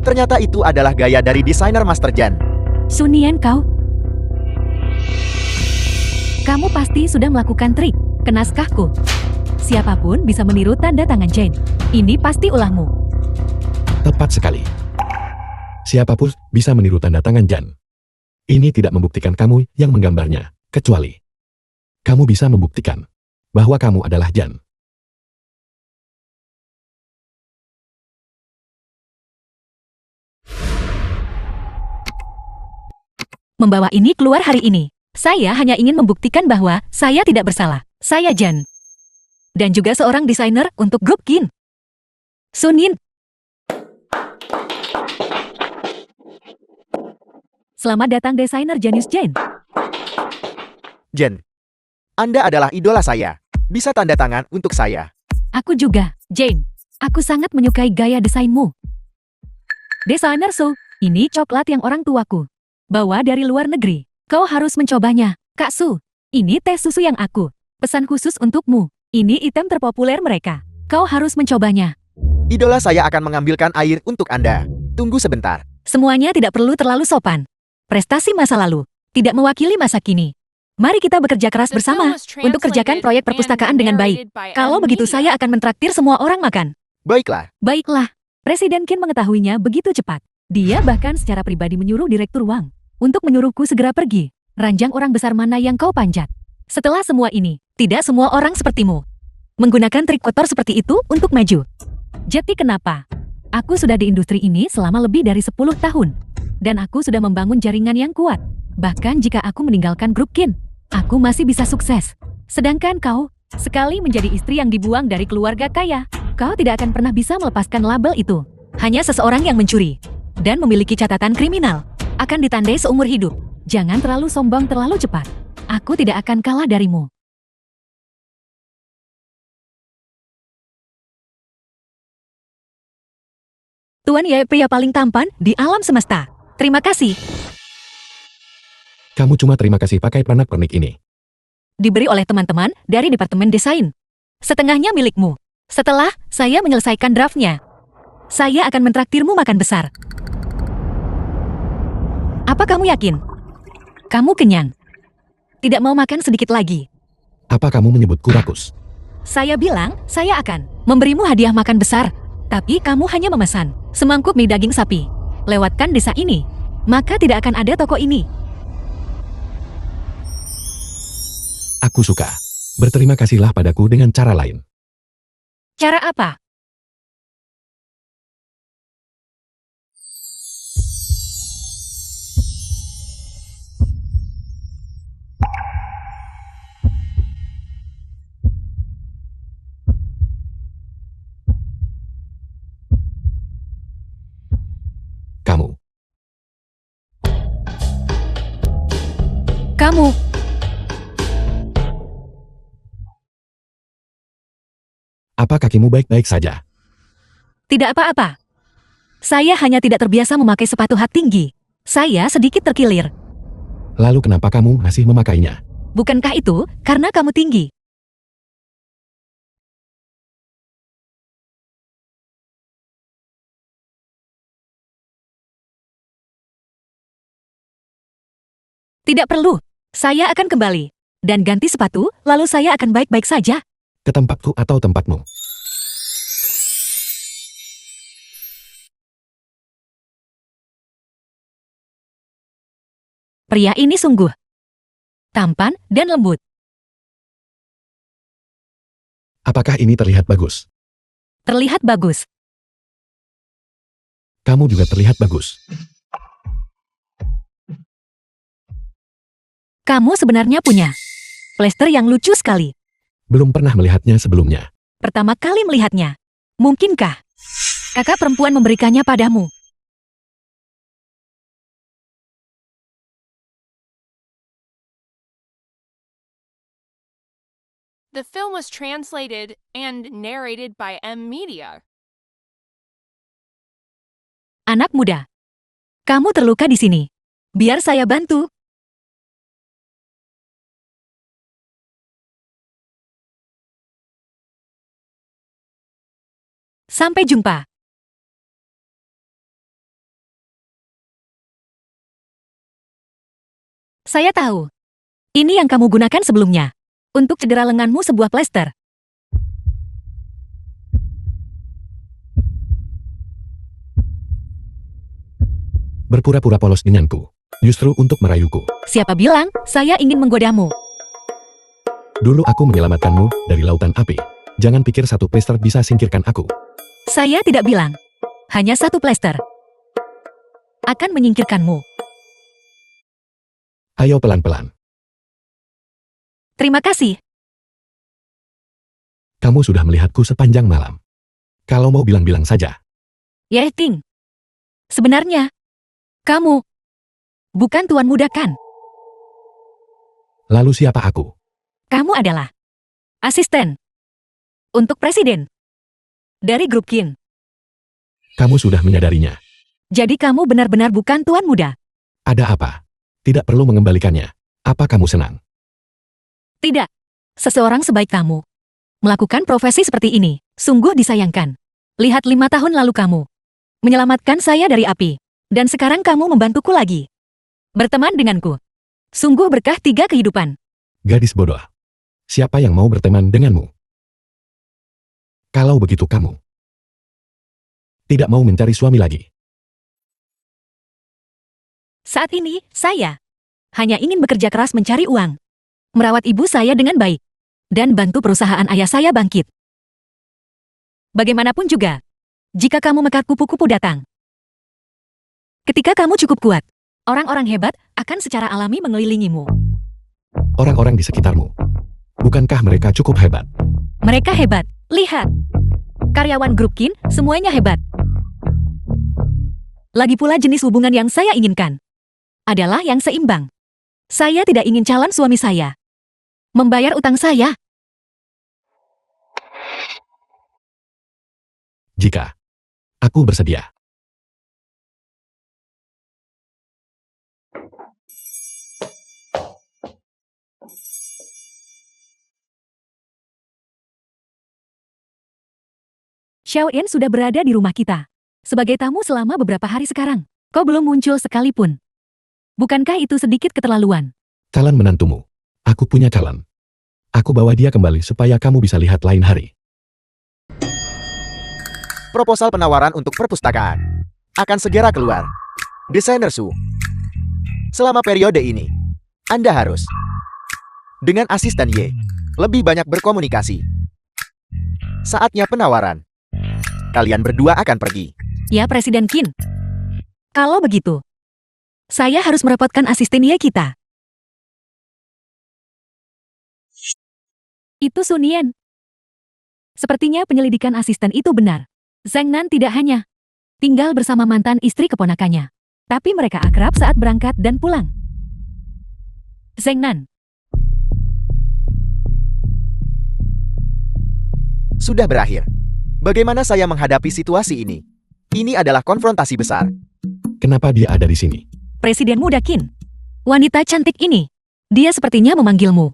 D: Ternyata itu adalah gaya dari desainer Master Jan.
A: Sun Yen, kamu pasti sudah melakukan trik ke naskahku. Siapapun bisa meniru tanda tangan Jane. Ini pasti ulahmu.
C: Tepat sekali. Siapapun bisa meniru tanda tangan Jan. Ini tidak membuktikan kamu yang menggambarnya, kecuali kamu bisa membuktikan bahwa kamu adalah Jan.
A: Membawa ini keluar hari ini. Saya hanya ingin membuktikan bahwa saya tidak bersalah. Saya Jan. Dan juga seorang desainer untuk grup Kin. Sun Yin. Selamat datang desainer jenius Jane.
D: Jen, Anda adalah idola saya. Bisa tanda tangan untuk saya.
A: Aku juga, Jane. Aku sangat menyukai gaya desainmu. Desainer Su, ini coklat yang orang tuaku bawa dari luar negeri. Kau harus mencobanya. Kak Su, ini teh susu yang aku pesan khusus untukmu. Ini item terpopuler mereka. Kau harus mencobanya.
D: Idola saya akan mengambilkan air untuk Anda. Tunggu sebentar.
A: Semuanya tidak perlu terlalu sopan. Prestasi masa lalu tidak mewakili masa kini. Mari kita bekerja keras bersama untuk kerjakan proyek perpustakaan dengan baik. Kalau begitu saya akan mentraktir semua orang makan.
D: Baiklah.
A: Baiklah. Presiden Qin mengetahuinya begitu cepat. Dia bahkan secara pribadi menyuruh Direktur Wang untuk menyuruhku segera pergi. Ranjang orang besar mana yang kau panjat? Setelah semua ini, tidak semua orang sepertimu menggunakan trik kotor seperti itu untuk maju. Jadi kenapa? Aku sudah di industri ini selama lebih dari 10 tahun. Dan aku sudah membangun jaringan yang kuat. Bahkan jika aku meninggalkan grup Qin, aku masih bisa sukses. Sedangkan kau, sekali menjadi istri yang dibuang dari keluarga kaya, kau tidak akan pernah bisa melepaskan label itu. Hanya seseorang yang mencuri dan memiliki catatan kriminal akan ditandai seumur hidup. Jangan terlalu sombong terlalu cepat. Aku tidak akan kalah darimu. Tuan Ye, pria paling tampan di alam semesta. Terima kasih.
C: Kamu cuma terima kasih pakai pernak-pernik ini.
A: Diberi oleh teman-teman dari Departemen Desain. Setengahnya milikmu. Setelah saya menyelesaikan draftnya, saya akan mentraktirmu makan besar. Apa kamu yakin? Kamu kenyang? Tidak mau makan sedikit lagi?
C: Apa kamu menyebutku rakus?
A: Saya bilang, saya akan memberimu hadiah makan besar. Tapi kamu hanya memesan semangkuk mie daging sapi. Lewatkan desa ini, maka tidak akan ada toko ini.
C: Aku suka. Berterima kasihlah padaku dengan cara lain.
A: Cara apa? Kamu,
C: Apa kakimu baik-baik saja?
A: tidak apa-apa. Saya hanya tidak terbiasa memakai sepatu hak tinggi. Saya sedikit terkilir.
C: Lalu kenapa kamu masih memakainya?
A: Bukankah itu karena kamu tinggi? Tidak perlu. Saya akan kembali. Dan ganti sepatu, lalu saya akan baik-baik saja.
C: Ke tempatku atau tempatmu?
A: Pria ini sungguh tampan dan lembut.
C: Apakah ini terlihat bagus?
A: Terlihat bagus.
C: Kamu juga terlihat bagus.
A: Kamu sebenarnya punya plester yang lucu sekali.
C: Belum pernah melihatnya sebelumnya.
A: Pertama kali melihatnya. Mungkinkah kakak perempuan memberikannya padamu?
E: The film was translated and narrated by M Media.
A: Anak muda, kamu terluka di sini. Biar saya bantu. Sampai jumpa. Saya tahu. Ini yang kamu gunakan sebelumnya. Untuk cedera lenganmu sebuah plester.
C: Berpura-pura polos denganku. Justru untuk merayuku.
A: Siapa bilang saya ingin menggodamu?
C: Dulu aku menyelamatkanmu dari lautan api. Jangan pikir satu plester bisa singkirkan aku.
A: Saya tidak bilang. Hanya satu plester. Akan menyingkirkanmu.
C: Ayo pelan-pelan.
A: Terima kasih.
C: Kamu sudah melihatku sepanjang malam. Kalau mau bilang-bilang saja.
A: Ting. Sebenarnya, kamu bukan tuan muda kan?
C: Lalu siapa aku?
A: Kamu adalah asisten untuk presiden dari grup Kin.
C: Kamu sudah menyadarinya.
A: Jadi kamu benar-benar bukan tuan muda.
C: Ada apa? Tidak perlu mengembalikannya. Apa kamu senang?
A: Tidak. Seseorang sebaik kamu melakukan profesi seperti ini sungguh disayangkan. Lihat 5 tahun lalu kamu menyelamatkan saya dari api. Dan sekarang kamu membantuku lagi. Berteman denganku. Sungguh berkah 3 kehidupan.
C: Gadis bodoh. Siapa yang mau berteman denganmu? Kalau begitu kamu tidak mau mencari suami lagi.
A: Saat ini, saya hanya ingin bekerja keras mencari uang. Merawat ibu saya dengan baik. Dan bantu perusahaan ayah saya bangkit. Bagaimanapun juga, jika kamu mekar kupu-kupu datang. Ketika kamu cukup kuat, orang-orang hebat akan secara alami mengelilingimu.
C: Orang-orang di sekitarmu. Bukankah mereka cukup hebat?
A: Mereka hebat. Lihat. Karyawan grup Kin, semuanya hebat. Lagi pula jenis hubungan yang saya inginkan adalah yang seimbang. Saya tidak ingin calon suami saya membayar utang saya.
C: Jika aku bersedia.
A: Xiao Yan sudah berada di rumah kita sebagai tamu selama beberapa hari sekarang. Kau belum muncul sekalipun. Bukankah itu sedikit keterlaluan?
C: Calon menantumu. Aku punya calon. Aku bawa dia kembali supaya kamu bisa lihat lain hari.
D: Proposal penawaran untuk perpustakaan akan segera keluar. Desainer Su. Selama periode ini, Anda harus dengan asisten Y lebih banyak berkomunikasi. Saatnya penawaran. Kalian berdua akan pergi.
A: Ya, Presiden Qin. Kalau begitu, saya harus merepotkan asisten Ye kita. Itu Sun Yan. Sepertinya penyelidikan asisten itu benar. Zhang Nan tidak hanya tinggal bersama mantan istri keponakannya, tapi mereka akrab saat berangkat dan pulang. Zheng Nan,
D: Sudah berakhir. Bagaimana saya menghadapi situasi ini? Ini adalah konfrontasi besar.
C: Kenapa dia ada di sini?
A: Presiden muda Qin. Wanita cantik ini. Dia sepertinya memanggilmu.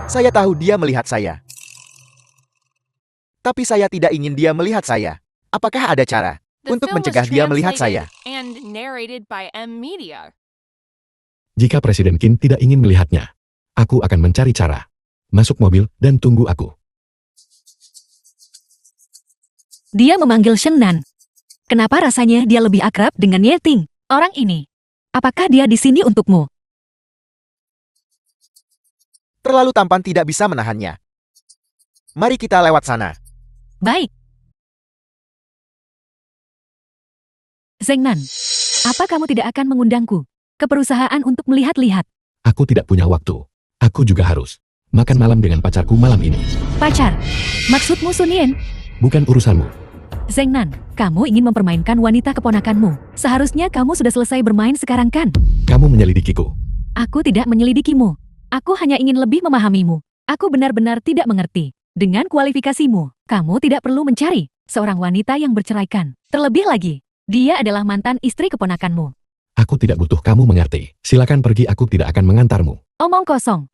D: Saya tahu dia melihat saya. Tapi saya tidak ingin dia melihat saya. Apakah ada cara
E: The
D: untuk
E: film was
D: mencegah dia melihat saya?
E: translated and narrated by M Media.
C: Jika Presiden Qin tidak ingin melihatnya, aku akan mencari cara. Masuk mobil dan tunggu aku.
A: Dia memanggil Shen Nan. Kenapa rasanya dia lebih akrab dengan Ye Ting, orang ini? Apakah dia di sini untukmu?
D: Terlalu tampan tidak bisa menahannya. Mari kita lewat sana.
A: Baik. Zheng Nan, apa kamu tidak akan mengundangku ke perusahaan untuk melihat-lihat?
C: Aku tidak punya waktu. Aku juga harus makan malam dengan pacarku malam ini.
A: Pacar, maksudmu Sun Yen?
C: Bukan urusanmu.
A: Zheng Nan, kamu ingin mempermainkan wanita keponakanmu. Seharusnya kamu sudah selesai bermain sekarang kan?
C: Kamu menyelidikiku.
A: Aku tidak menyelidikimu. Aku hanya ingin lebih memahamimu. Aku benar-benar tidak mengerti. Dengan kualifikasimu, kamu tidak perlu mencari seorang wanita yang berceraikan. Terlebih lagi, dia adalah mantan istri keponakanmu.
C: Aku tidak butuh kamu mengerti. Silakan pergi, aku tidak akan mengantarmu.
A: Omong kosong.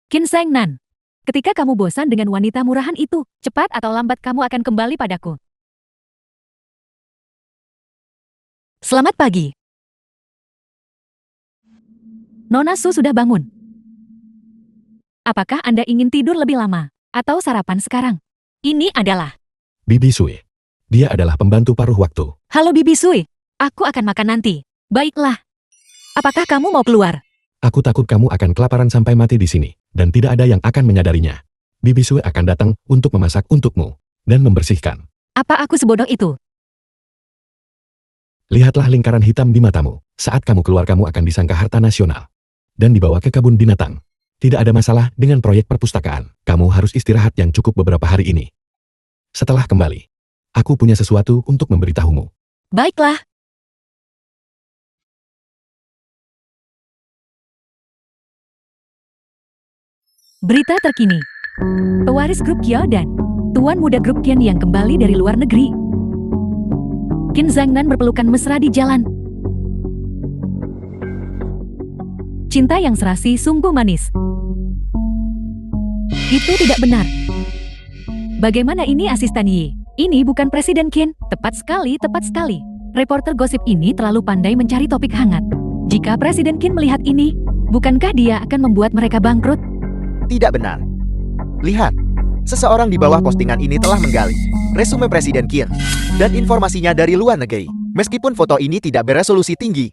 A: Qin Zheng Nan, ketika kamu bosan dengan wanita murahan itu, cepat atau lambat kamu akan kembali padaku. Selamat pagi. Nona Su sudah bangun. Apakah Anda ingin tidur lebih lama atau sarapan sekarang? Ini adalah...
C: Bibi Sui. Dia adalah pembantu paruh waktu.
A: Halo Bibi Sui, aku akan makan nanti. Baiklah. Apakah kamu mau keluar?
C: Aku takut kamu akan kelaparan sampai mati di sini, dan tidak ada yang akan menyadarinya. Bibi Sui akan datang untuk memasak untukmu dan membersihkan.
A: Apa aku sebodoh itu?
C: Lihatlah lingkaran hitam di matamu. Saat kamu keluar, kamu akan disangka harta nasional dan dibawa ke kebun binatang. Tidak ada masalah dengan proyek perpustakaan. Kamu harus istirahat yang cukup beberapa hari ini. Setelah kembali, aku punya sesuatu untuk memberitahumu.
A: Baiklah. Berita terkini. Pewaris grup Kyo dan tuan muda grup Qian yang kembali dari luar negeri. Qin Zheng Nan berpelukan mesra di jalan. Cinta yang serasi sungguh manis. Itu tidak benar. Bagaimana ini asisten Yi? Ini bukan Presiden Qin. Tepat sekali, tepat sekali. Reporter gosip ini terlalu pandai mencari topik hangat. Jika Presiden Qin melihat ini, bukankah dia akan membuat mereka bangkrut?
D: Tidak benar. Lihat, seseorang di bawah postingan ini telah menggali resume Presiden Qin dan informasinya dari luar negeri. Meskipun foto ini tidak beresolusi tinggi,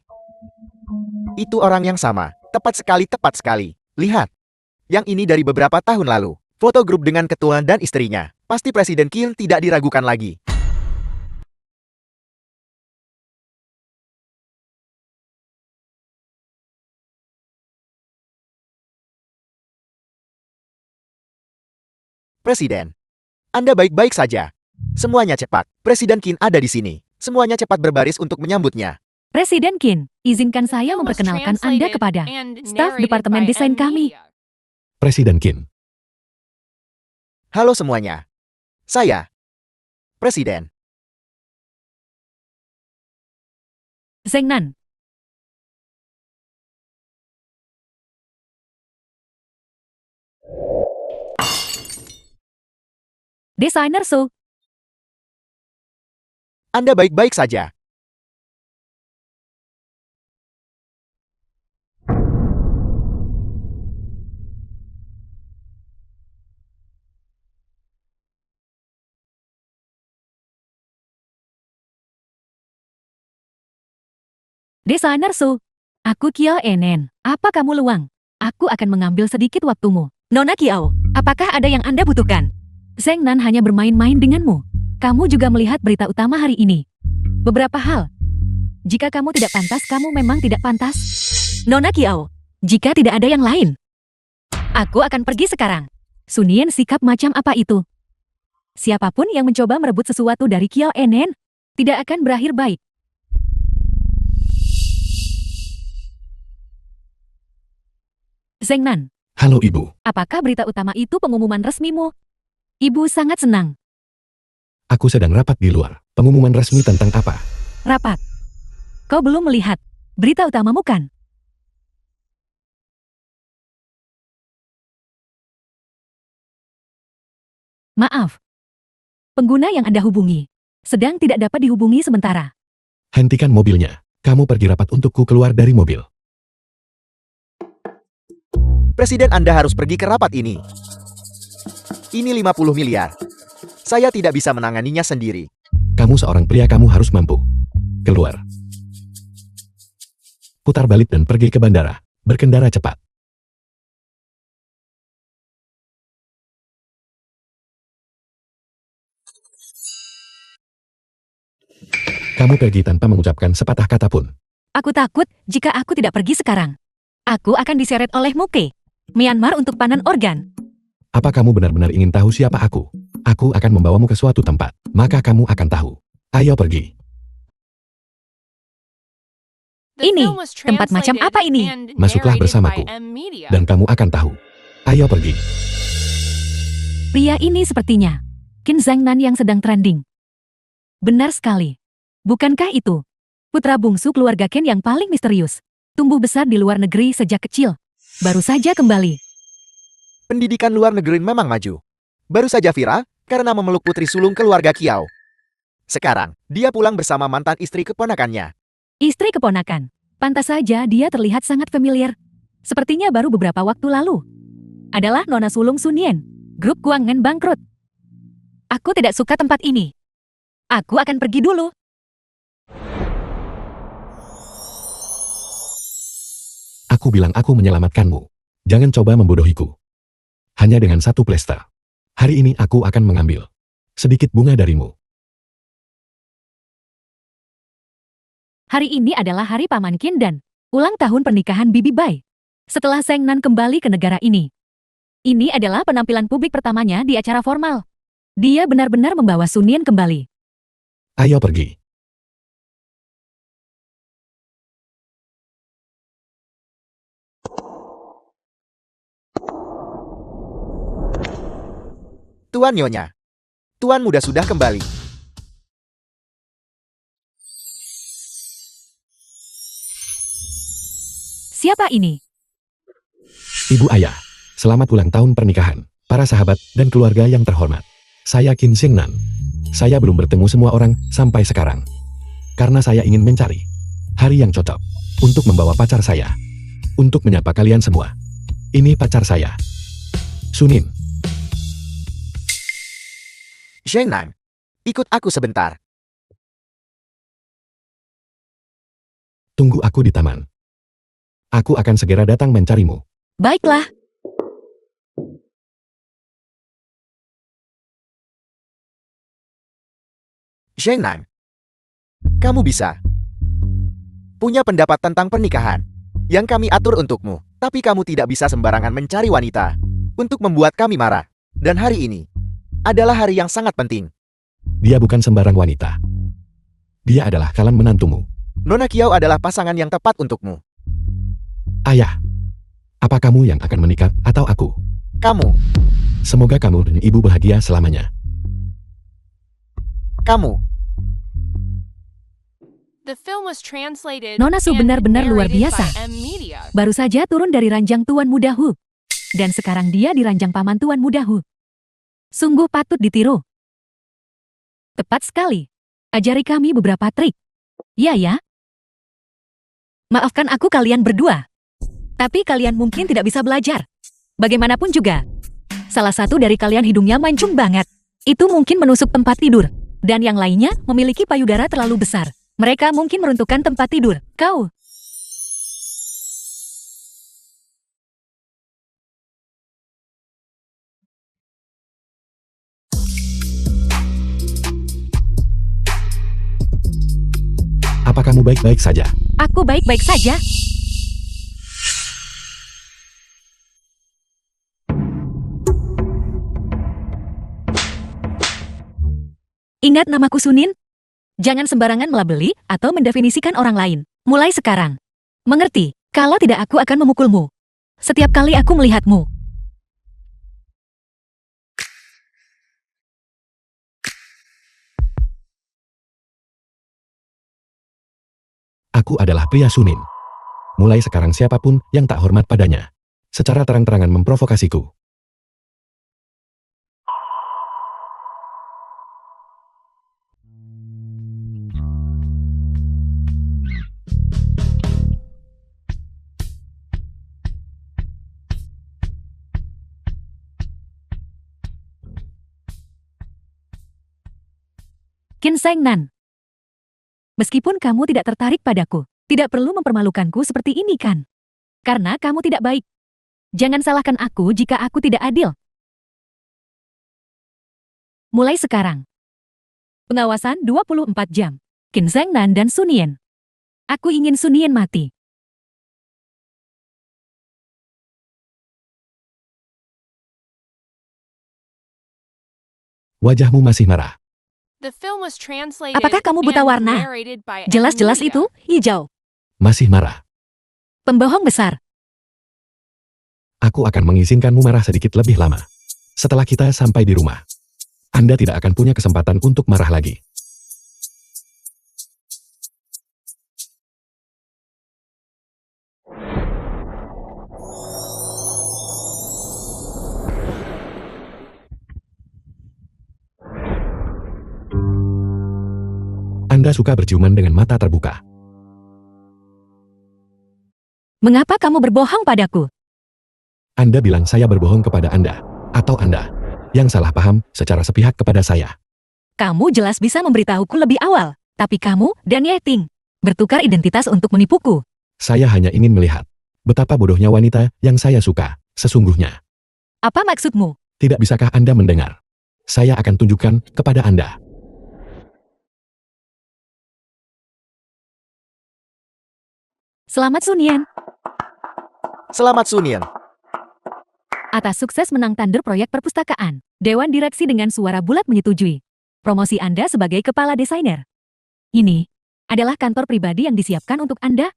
D: itu orang yang sama. Tepat sekali, tepat sekali. Lihat, yang ini dari beberapa tahun lalu. Foto grup dengan ketua dan istrinya. Pasti Presiden Qin tidak diragukan lagi. Presiden, Anda baik-baik saja. Semuanya cepat. Presiden Qin ada di sini. Semuanya cepat berbaris untuk menyambutnya.
A: Presiden Qin, izinkan saya
E: Film was
A: memperkenalkan Anda
E: translated
A: kepada
E: and
A: staf
E: narrated
A: Departemen
E: by
A: Desain
E: M
A: kami.
E: Media.
C: Presiden Qin.
D: Halo semuanya. Saya, Presiden.
A: Zheng Nan. Desainer Su.
D: Anda baik-baik saja.
A: Desainer Su. Aku Kiao Enen. Apa kamu luang? Aku akan mengambil sedikit waktumu. Nona Kiao, apakah ada yang Anda butuhkan? Zheng Nan hanya bermain-main denganmu. Kamu juga melihat berita utama hari ini. Beberapa hal. Jika kamu tidak pantas, kamu memang tidak pantas. Nona Kiao, jika tidak ada yang lain, aku akan pergi sekarang. Sunien sikap macam apa itu? Siapapun yang mencoba merebut sesuatu dari Kiao Enen, tidak akan berakhir baik. Zheng Nan,
C: Halo Ibu,
A: apakah berita utama itu pengumuman resmimu? Ibu sangat senang.
C: aku sedang rapat di luar. Pengumuman resmi tentang apa?
A: Rapat. Kau belum melihat berita utamamu kan? Maaf. Pengguna yang Anda hubungi sedang tidak dapat dihubungi sementara.
C: Hentikan mobilnya. Kamu pergi rapat untukku keluar dari mobil.
D: Presiden Anda harus pergi ke rapat ini. Ini 50 miliar. Saya tidak bisa menanganinya sendiri.
C: Kamu seorang pria, kamu harus mampu. Keluar. Putar balik dan pergi ke bandara. Berkendara cepat. Kamu pergi tanpa mengucapkan sepatah kata pun.
A: Aku takut jika aku tidak pergi sekarang. Aku akan diseret oleh Muke Myanmar untuk panen organ.
C: Apa kamu benar-benar ingin tahu siapa aku? Aku akan membawamu ke suatu tempat. Maka kamu akan tahu. Ayo pergi.
E: The
A: Ini,
E: film was
A: tempat macam
E: translated
A: apa ini?
E: and
C: Masuklah
E: narrated
C: bersamaku.
E: by M Media.
C: Dan kamu akan tahu. Ayo pergi.
A: Pria ini sepertinya Qin Zhang Nan yang sedang trending. Benar sekali. Bukankah itu putra bungsu keluarga Qin yang paling misterius? Tumbuh besar di luar negeri sejak kecil. Baru saja kembali.
D: Pendidikan luar negeri memang maju. Baru saja viral karena memeluk putri sulung keluarga Kiao. Sekarang, dia pulang bersama mantan istri keponakannya.
A: Istri keponakan. Pantas saja dia terlihat sangat familiar. Sepertinya baru beberapa waktu lalu. Adalah Nona sulung Sunien. Grup keuangan bangkrut. Aku tidak suka tempat ini. Aku akan pergi dulu.
C: Aku bilang aku menyelamatkanmu. Jangan coba membodohiku. Hanya dengan satu plester. Hari ini aku akan mengambil sedikit bunga darimu.
A: Hari ini adalah hari Paman Qin dan ulang tahun pernikahan Bibi Bai. Setelah Zheng Nan kembali ke negara ini. Ini adalah penampilan publik pertamanya di acara formal. Dia benar-benar membawa Sunien kembali.
C: Ayo pergi.
D: Tuan Nyonya. Tuan muda sudah kembali.
A: Siapa ini?
C: Ibu ayah, selamat ulang tahun pernikahan. Para sahabat dan keluarga yang terhormat. Saya Qin Zhang Nan. Saya belum bertemu semua orang sampai sekarang. Karena saya ingin mencari hari yang cocok untuk membawa pacar saya. Untuk menyapa kalian semua. Ini pacar saya. Sunin.
D: Zheng Nan, ikut aku sebentar.
C: Tunggu aku di taman. Aku akan segera datang mencarimu.
A: Baiklah.
D: Zheng Nan, kamu bisa punya pendapat tentang pernikahan yang kami atur untukmu, tapi kamu tidak bisa sembarangan mencari wanita untuk membuat kami marah. Dan hari ini adalah hari yang sangat penting.
C: Dia bukan sembarang wanita. Dia adalah calon menantumu.
D: Nona Kiao adalah pasangan yang tepat untukmu.
C: Ayah, apa kamu yang akan menikah atau aku?
D: Kamu,
C: Semoga kamu dan ibu bahagia selamanya.
D: kamu.
E: The film was translated
A: Nona Su
E: and
A: benar-benar luar
E: narrated
A: biasa.
E: by M Media.
A: Baru saja turun dari ranjang Tuan Muda Hu. Dan sekarang dia di ranjang Paman Tuan Muda Hu. Sungguh patut ditiru. Tepat sekali. Ajari kami beberapa trik. Ya. Maafkan aku kalian berdua. Tapi kalian mungkin tidak bisa belajar. Bagaimanapun juga. Salah satu dari kalian hidungnya mancung banget. Itu mungkin menusuk tempat tidur. Dan yang lainnya memiliki payudara terlalu besar. Mereka mungkin meruntuhkan tempat tidur. Kau.
C: Apa kamu baik-baik saja?
A: Aku baik-baik saja. Ingat namaku Sunin? Jangan sembarangan melabeli atau mendefinisikan orang lain. Mulai sekarang. Mengerti? Kalau tidak aku akan memukulmu. Setiap kali aku melihatmu.
C: Aku adalah pria Sunin. Mulai sekarang siapapun yang tak hormat padanya, secara terang-terangan memprovokasiku.
A: Qin Sheng Nan. Meskipun kamu tidak tertarik padaku, tidak perlu mempermalukanku seperti ini kan? Karena kamu tidak baik. Jangan salahkan aku jika aku tidak adil. Mulai sekarang. Pengawasan 24 jam. Qin Sheng Nan dan Sun Yen. Aku ingin Sun Yen mati.
C: Wajahmu masih marah.
E: The film was translated
A: Apakah kamu buta
E: and
A: warna?
E: narrated by
A: Jelas-jelas
E: Media.
A: itu hijau.
C: Masih marah.
A: Pembohong besar.
C: Aku akan mengizinkanmu marah sedikit lebih lama. Setelah kita sampai di rumah, Anda tidak akan punya kesempatan untuk marah lagi. Anda suka berciuman dengan mata terbuka.
A: Mengapa kamu berbohong padaku?
C: Anda bilang saya berbohong kepada Anda, atau Anda yang salah paham secara sepihak kepada saya.
A: Kamu jelas bisa memberitahuku lebih awal, tapi kamu dan Ye Ting bertukar identitas untuk menipuku.
C: Saya hanya ingin melihat betapa bodohnya wanita yang saya suka, sesungguhnya.
A: Apa maksudmu?
C: Tidak bisakah Anda mendengar? Saya akan tunjukkan kepada Anda.
A: Selamat Sun Yen.
D: Selamat Sun Yen.
A: Atas sukses menang tender proyek perpustakaan, Dewan Direksi dengan suara bulat menyetujui promosi Anda sebagai kepala desainer. Ini adalah kantor pribadi yang disiapkan untuk Anda.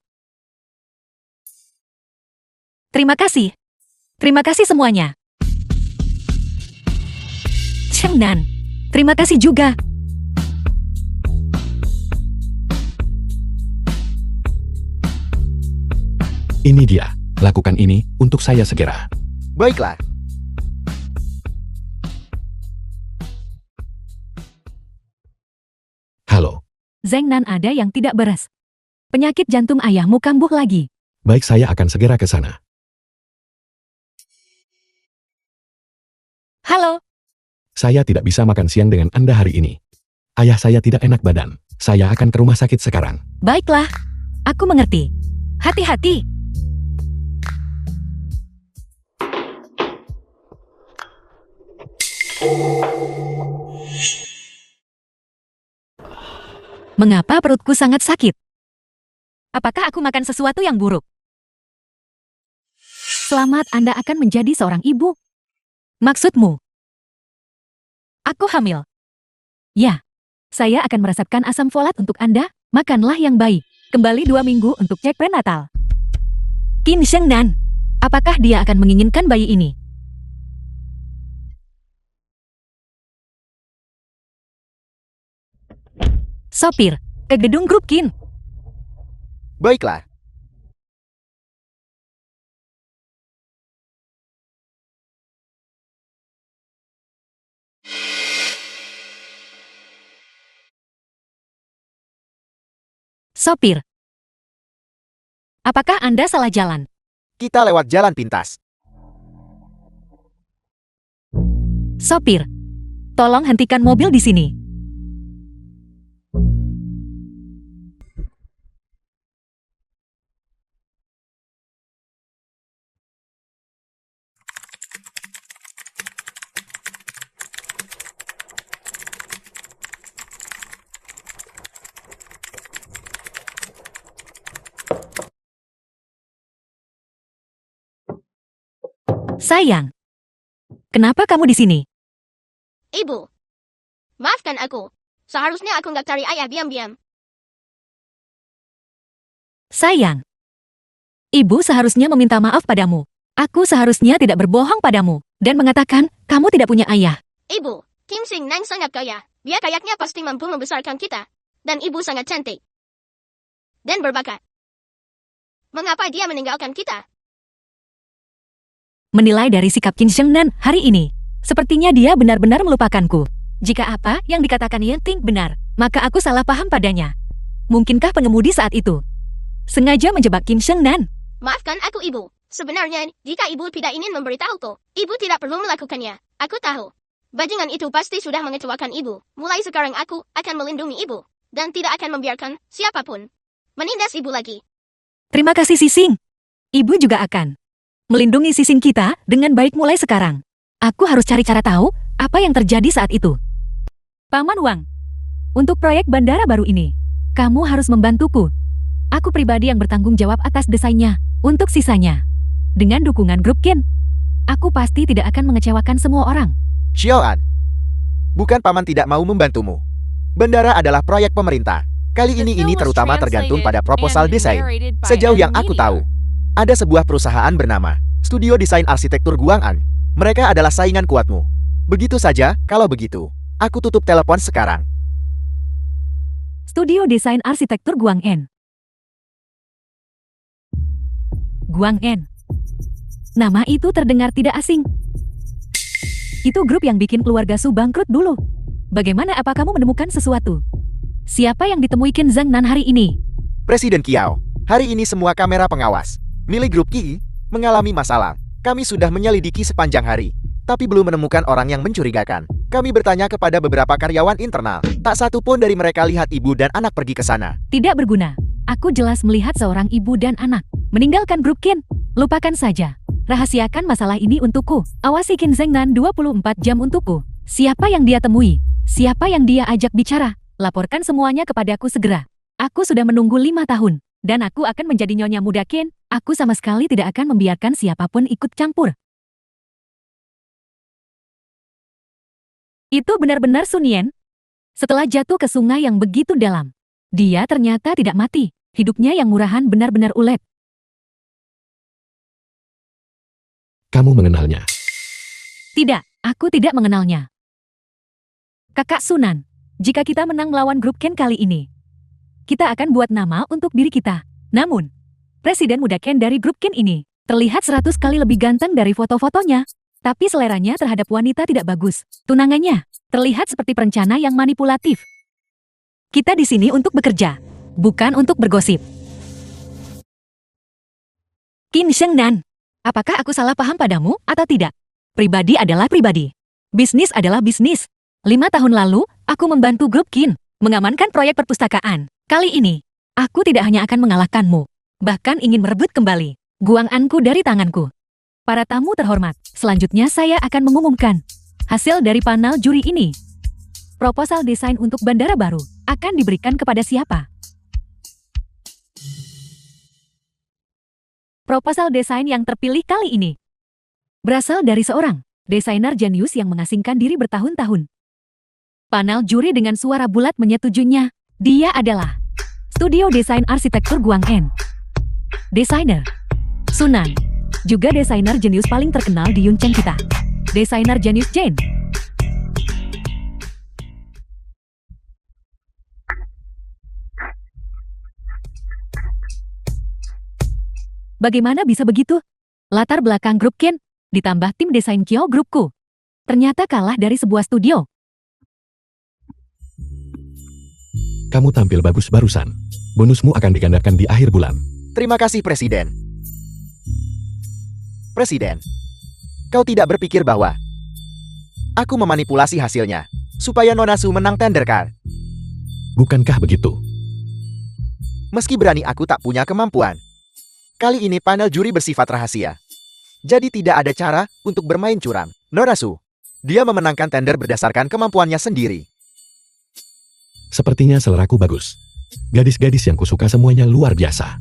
A: Terima kasih. Terima kasih semuanya. Sheng Nan, terima kasih juga.
C: Ini dia, lakukan ini untuk saya segera.
D: Baiklah.
C: Halo,
A: Zheng Nan ada yang tidak beres. Penyakit jantung ayahmu kambuh lagi.
C: baik saya akan segera ke sana.
A: Halo,
C: Saya tidak bisa makan siang dengan Anda hari ini. Ayah saya tidak enak badan. Saya akan ke rumah sakit sekarang.
A: baiklah. Aku mengerti. Hati-hati. Mengapa perutku sangat sakit? Apakah aku makan sesuatu yang buruk? Selamat, Anda akan menjadi seorang ibu. Maksudmu? Aku hamil. Ya, saya akan meresepkan asam folat untuk Anda. Makanlah yang baik. Kembali 2 minggu untuk cek prenatal. Qin Sheng Nan, apakah dia akan menginginkan bayi ini? Sopir, ke gedung grup Qin.
D: Baiklah.
A: Sopir, apakah Anda salah jalan?
D: Kita lewat jalan pintas.
A: Sopir, tolong hentikan mobil di sini. Sayang, kenapa kamu di sini?
F: Ibu, maafkan aku. Seharusnya aku nggak cari ayah diam-diam.
A: Sayang. Ibu seharusnya meminta maaf padamu. Aku seharusnya tidak berbohong padamu dan mengatakan kamu tidak punya ayah.
F: Ibu, Kim Sing Nang sangat kaya. Dia kayaknya pasti mampu membesarkan kita. Dan ibu sangat cantik. Dan berbakat. Mengapa dia meninggalkan kita?
A: Menilai dari sikap Kim Seung Nan hari ini, sepertinya dia benar-benar melupakanku. Jika apa yang dikatakan Yen Ting benar, maka aku salah paham padanya. Mungkinkah pengemudi saat itu sengaja menjebak Kim Seung Nan?
F: Maafkan aku ibu. Sebenarnya, jika ibu tidak ingin memberitahuku, ibu tidak perlu melakukannya. Aku tahu. Bajingan itu pasti sudah mengecewakan ibu. Mulai sekarang aku akan melindungi ibu. Dan tidak akan membiarkan siapapun menindas ibu lagi.
A: Terima kasih Sising. Ibu juga akan melindungi Sising kita dengan baik mulai sekarang. Aku harus cari cara tahu apa yang terjadi saat itu. Paman Wang, untuk proyek bandara baru ini, kamu harus membantuku. Aku pribadi yang bertanggung jawab atas desainnya. Untuk sisanya, dengan dukungan grup Ken, aku pasti tidak akan mengecewakan semua orang.
D: Xiaoan, bukan paman tidak mau membantumu. Bandara adalah proyek pemerintah. Kali ini terutama tergantung pada proposal desain. Sejauh yang aku tahu, ada sebuah perusahaan bernama Studio Desain Arsitektur Guang'an. Mereka adalah saingan kuatmu. Begitu saja, kalau begitu, aku tutup telepon sekarang.
A: Studio Desain Arsitektur Guang'an. Guang'an. Nama itu terdengar tidak asing. Itu grup yang bikin keluarga Su bangkrut dulu. Bagaimana, apa kamu menemukan sesuatu? Siapa yang ditemui Qin Zhang Nan hari ini?
D: Presiden Kiao, hari ini semua kamera pengawas milik grup Qi mengalami masalah. Kami sudah menyelidiki sepanjang hari, tapi belum menemukan orang yang mencurigakan. Kami bertanya kepada beberapa karyawan internal. Tak satu pun dari mereka lihat ibu dan anak pergi ke sana.
A: Tidak berguna. Aku jelas melihat seorang ibu dan anak meninggalkan grup Qin. Lupakan saja. Rahasiakan masalah ini untukku. Awasi Qin Zhang Nan 24 jam untukku. Siapa yang dia temui? Siapa yang dia ajak bicara? Laporkan semuanya kepadaku segera. Aku sudah menunggu 5 tahun. Dan aku akan menjadi nyonya muda Qin. Aku sama sekali tidak akan membiarkan siapapun ikut campur. Itu benar-benar Sun Yan. Setelah jatuh ke sungai yang begitu dalam, dia ternyata tidak mati. Hidupnya yang murahan benar-benar ulet.
C: Kamu mengenalnya.
A: Tidak, aku tidak mengenalnya. Kakak Sunan, jika kita menang melawan grup Ken kali ini, kita akan buat nama untuk diri kita. Namun, Presiden muda Ken dari grup Ken ini terlihat 100 kali lebih ganteng dari foto-fotonya. Tapi seleranya terhadap wanita tidak bagus. Tunangannya terlihat seperti perencana yang manipulatif. Kita di sini untuk bekerja, bukan untuk bergosip. Qin Seung Nan, apakah aku salah paham padamu atau tidak? Pribadi adalah pribadi. Bisnis adalah bisnis. 5 tahun lalu, aku membantu grup Qin mengamankan proyek perpustakaan. Kali ini, aku tidak hanya akan mengalahkanmu, bahkan ingin merebut kembali Guang'anku dari tanganku. Para tamu terhormat, selanjutnya saya akan mengumumkan hasil dari panel juri ini. Proposal desain untuk bandara baru akan diberikan kepada siapa? Proposal desain yang terpilih kali ini berasal dari seorang desainer jenius yang mengasingkan diri bertahun-tahun. Panel juri dengan suara bulat menyetujuinya. Dia adalah Studio Desain Arsitektur Guang'an. Desainer Sunan, juga desainer jenius paling terkenal di Yuncheng kita. Desainer jenius Jane. Bagaimana bisa begitu? Latar belakang grup Ken, ditambah tim desain Kyo grupku. Ternyata kalah dari sebuah studio.
C: Kamu tampil bagus barusan. Bonusmu akan digandakan di akhir bulan.
D: Terima kasih Presiden. Presiden, kau tidak berpikir bahwa aku memanipulasi hasilnya supaya Nona Su menang tender kan?
C: Bukankah begitu?
D: Meski berani aku tak punya kemampuan. Kali ini panel juri bersifat rahasia. Jadi tidak ada cara untuk bermain curang. Nona Su, dia memenangkan tender berdasarkan kemampuannya sendiri.
C: Sepertinya seleraku bagus. Gadis-gadis yang kusuka semuanya luar biasa.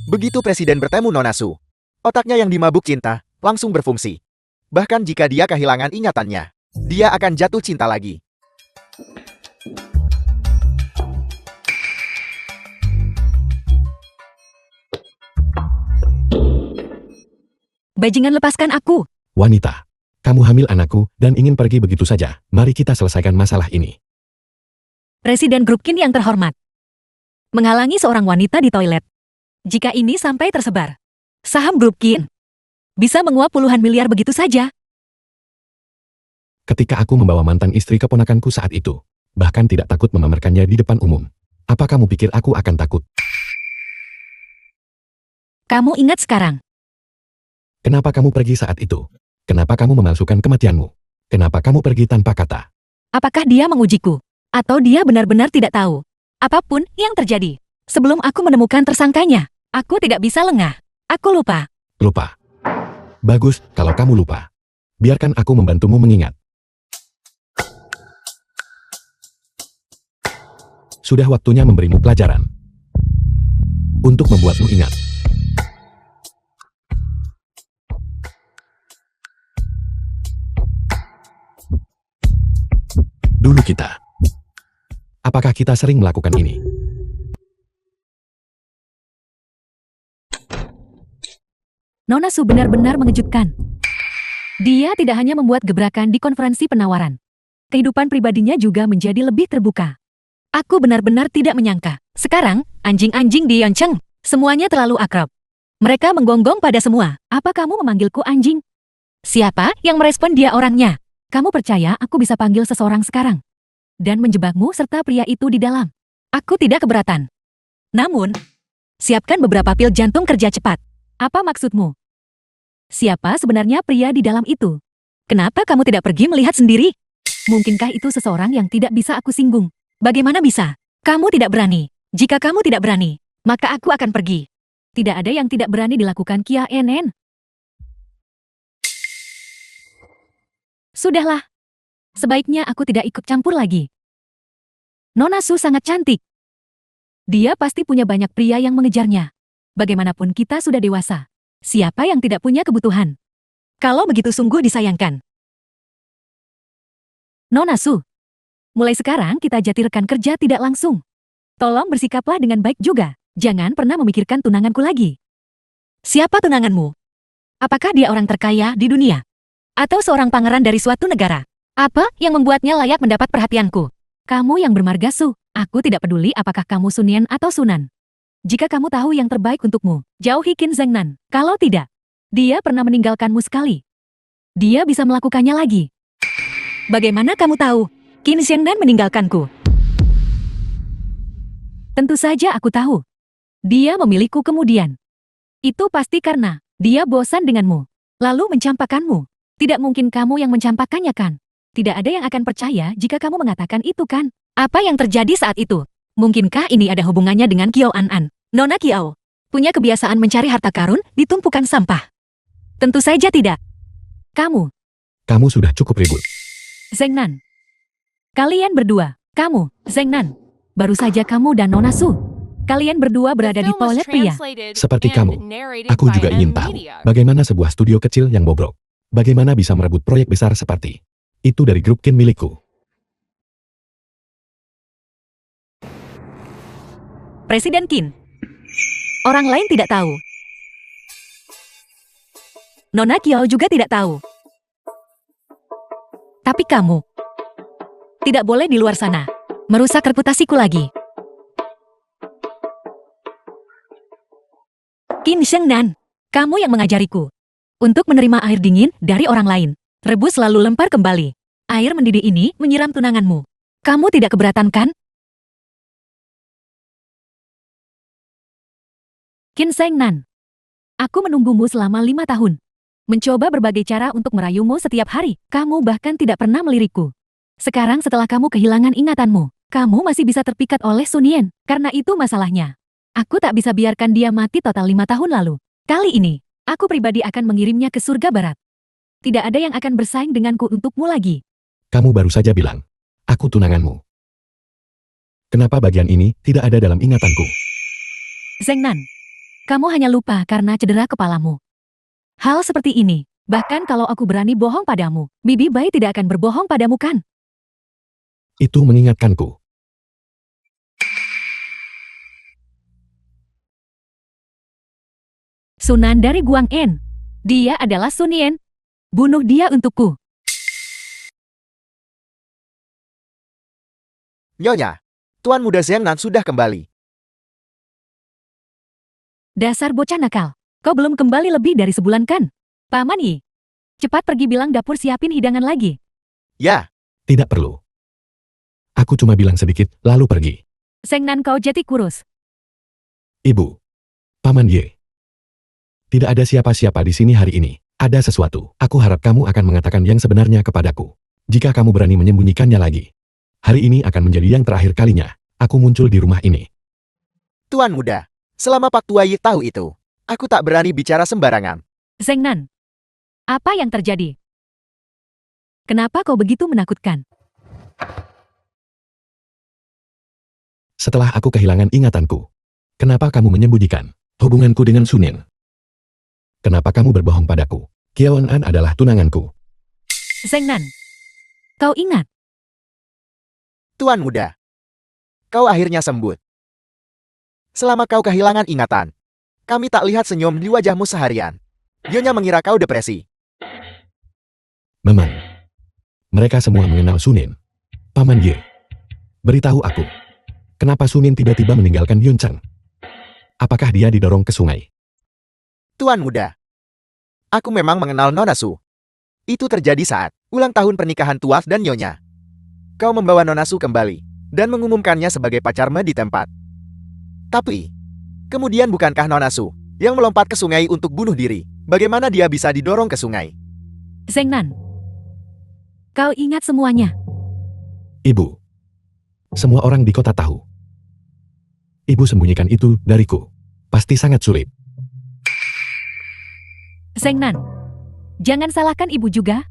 D: Begitu Presiden bertemu Nona Su, otaknya yang dimabuk cinta langsung berfungsi. Bahkan jika dia kehilangan ingatannya, dia akan jatuh cinta lagi.
A: Bajingan, lepaskan aku.
C: Wanita, kamu hamil anakku dan ingin pergi begitu saja. Mari kita selesaikan masalah ini.
A: Presiden grup Kin yang terhormat. Menghalangi seorang wanita di toilet. Jika ini sampai tersebar, saham grup Kin bisa menguap puluhan miliar begitu saja.
C: Ketika aku membawa mantan istri keponakanku saat itu, bahkan tidak takut memamerkannya di depan umum. Apa kamu pikir aku akan takut?
A: Kamu ingat sekarang?
C: Kenapa kamu pergi saat itu? Kenapa kamu memalsukan kematianmu? Kenapa kamu pergi tanpa kata?
A: Apakah dia mengujiku? Atau dia benar-benar tidak tahu? Apapun yang terjadi, sebelum aku menemukan tersangkanya, aku tidak bisa lengah. Aku lupa.
C: Lupa. Bagus, kalau kamu lupa. Biarkan aku membantumu mengingat. Sudah waktunya memberimu pelajaran. Untuk membuatmu ingat. Dulu kita. Apakah kita sering melakukan ini?
A: Nona Su benar-benar mengejutkan. Dia tidak hanya membuat gebrakan di konferensi penawaran. Kehidupan pribadinya juga menjadi lebih terbuka. Aku benar-benar tidak menyangka. Sekarang, anjing-anjing di Yeoncheong, semuanya terlalu akrab. Mereka menggonggong pada semua. Apa kamu memanggilku anjing? Siapa yang merespon dia orangnya? Kamu percaya aku bisa panggil seseorang sekarang? Dan menjebakmu serta pria itu di dalam. Aku tidak keberatan. Namun, siapkan beberapa pil jantung kerja cepat. Apa maksudmu? Siapa sebenarnya pria di dalam itu? Kenapa kamu tidak pergi melihat sendiri? Mungkinkah itu seseorang yang tidak bisa aku singgung? Bagaimana bisa? Kamu tidak berani. Jika kamu tidak berani, maka aku akan pergi. Tidak ada yang tidak berani dilakukan Kia Enen. Sudahlah. Sebaiknya aku tidak ikut campur lagi. Nona Su sangat cantik. Dia pasti punya banyak pria yang mengejarnya. Bagaimanapun kita sudah dewasa. Siapa yang tidak punya kebutuhan? Kalau begitu sungguh disayangkan. Nona Su, mulai sekarang kita jadi rekan kerja tidak langsung. Tolong bersikaplah dengan baik juga. Jangan pernah memikirkan tunanganku lagi. Siapa tunanganmu? Apakah dia orang terkaya di dunia? Atau seorang pangeran dari suatu negara? Apa yang membuatnya layak mendapat perhatianku? Kamu yang bermarga Su, aku tidak peduli apakah kamu Sunian atau Sunan. Jika kamu tahu yang terbaik untukmu, jauhi Qin Zhengnan. Kalau tidak, dia pernah meninggalkanmu sekali. Dia bisa melakukannya lagi. Bagaimana kamu tahu? Qin Zhengnan meninggalkanku. Tentu saja aku tahu. Dia memilihku kemudian. Itu pasti karena dia bosan denganmu, lalu mencampakkanmu. Tidak mungkin kamu yang mencampakkannya kan? Tidak ada yang akan percaya jika kamu mengatakan itu kan? Apa yang terjadi saat itu? Mungkinkah ini ada hubungannya dengan Kiao An? Nona Kiao punya kebiasaan mencari harta karun di tumpukan sampah. Tentu saja tidak. Kamu
C: sudah cukup ribut.
A: Zhengnan. Kalian berdua, kamu, Zhengnan. Baru saja kamu dan Nona Su. Kalian berdua berada di toilet pria.
C: Seperti kamu, aku juga ingin tahu bagaimana sebuah studio kecil yang bobrok. Bagaimana bisa merebut proyek besar seperti itu dari grup Kin milikku.
A: Presiden Qin. Orang lain tidak tahu. Nona Kiao juga tidak tahu. Tapi kamu tidak boleh di luar sana. Merusak reputasiku lagi. Qin Zhengnan, kamu yang mengajariku untuk menerima air dingin dari orang lain. Rebus lalu lempar kembali. Air mendidih ini menyiram tunanganmu. Kamu tidak keberatan kan? Qin Zhengnan, aku menunggumu selama 5 tahun. Mencoba berbagai cara untuk merayumu setiap hari. Kamu bahkan tidak pernah melirikku. Sekarang setelah kamu kehilangan ingatanmu, kamu masih bisa terpikat oleh Sun Yen. Karena itu masalahnya. Aku tak bisa biarkan dia mati total 5 tahun lalu. Kali ini, aku pribadi akan mengirimnya ke surga barat. Tidak ada yang akan bersaing denganku untukmu lagi.
C: Kamu baru saja bilang, aku tunanganmu. Kenapa bagian ini tidak ada dalam ingatanku?
A: Zhengnan, kamu hanya lupa karena cedera kepalamu. Hal seperti ini, bahkan kalau aku berani bohong padamu, Bibi Bai tidak akan berbohong padamu kan?
C: Itu mengingatkanku.
A: Sunan dari Guang En. Dia adalah Sun Yen. Bunuh dia untukku.
D: Nyonya, Tuan Muda Zhang Nan sudah kembali.
A: Dasar bocah nakal. Kau belum kembali lebih dari sebulan kan? Paman Yi, cepat pergi bilang dapur siapin hidangan lagi.
D: Ya,
C: Tidak perlu. Aku cuma bilang sedikit, lalu pergi.
A: Zhang Nan kau jadi kurus.
C: Ibu. Paman Ye. Tidak ada siapa-siapa di sini hari ini. Ada sesuatu. Aku harap kamu akan mengatakan yang sebenarnya kepadaku. Jika kamu berani menyembunyikannya lagi. Hari ini akan menjadi yang terakhir kalinya. Aku muncul di rumah ini.
D: Tuan Muda, selama Pak Tua Yi tahu itu, aku tak berani bicara sembarangan.
A: Zhang Nan, apa yang terjadi? Kenapa kau begitu menakutkan?
C: Setelah aku kehilangan ingatanku. Kenapa kamu menyembunyikan hubunganku dengan Sunin? Kenapa kamu berbohong padaku? Kiawan An adalah tunanganku.
A: Zhang Nan, kau ingat?
D: Tuan Muda, kau akhirnya sembuh. Selama kau kehilangan ingatan, kami tak lihat senyum di wajahmu seharian. Nyonya mengira kau depresi.
C: Memang. Mereka semua mengenal Sunin. Paman Ye. Beritahu aku. Kenapa Sunin tiba-tiba meninggalkan Yuncheng? Apakah dia didorong ke sungai?
D: Tuan Muda, aku memang mengenal Nona Su. Itu terjadi saat ulang tahun pernikahan Tuaf dan Nyonya. Kau membawa Nona Su kembali dan mengumumkannya sebagai pacarmu di tempat. Tapi, kemudian bukankah Nona Su yang melompat ke sungai untuk bunuh diri? Bagaimana dia bisa didorong ke sungai?
A: Zhang Nan, kau ingat semuanya.
C: Ibu. Semua orang di kota tahu. Ibu sembunyikan itu dariku. Pasti sangat sulit.
A: Zhang Nan, jangan salahkan ibu juga.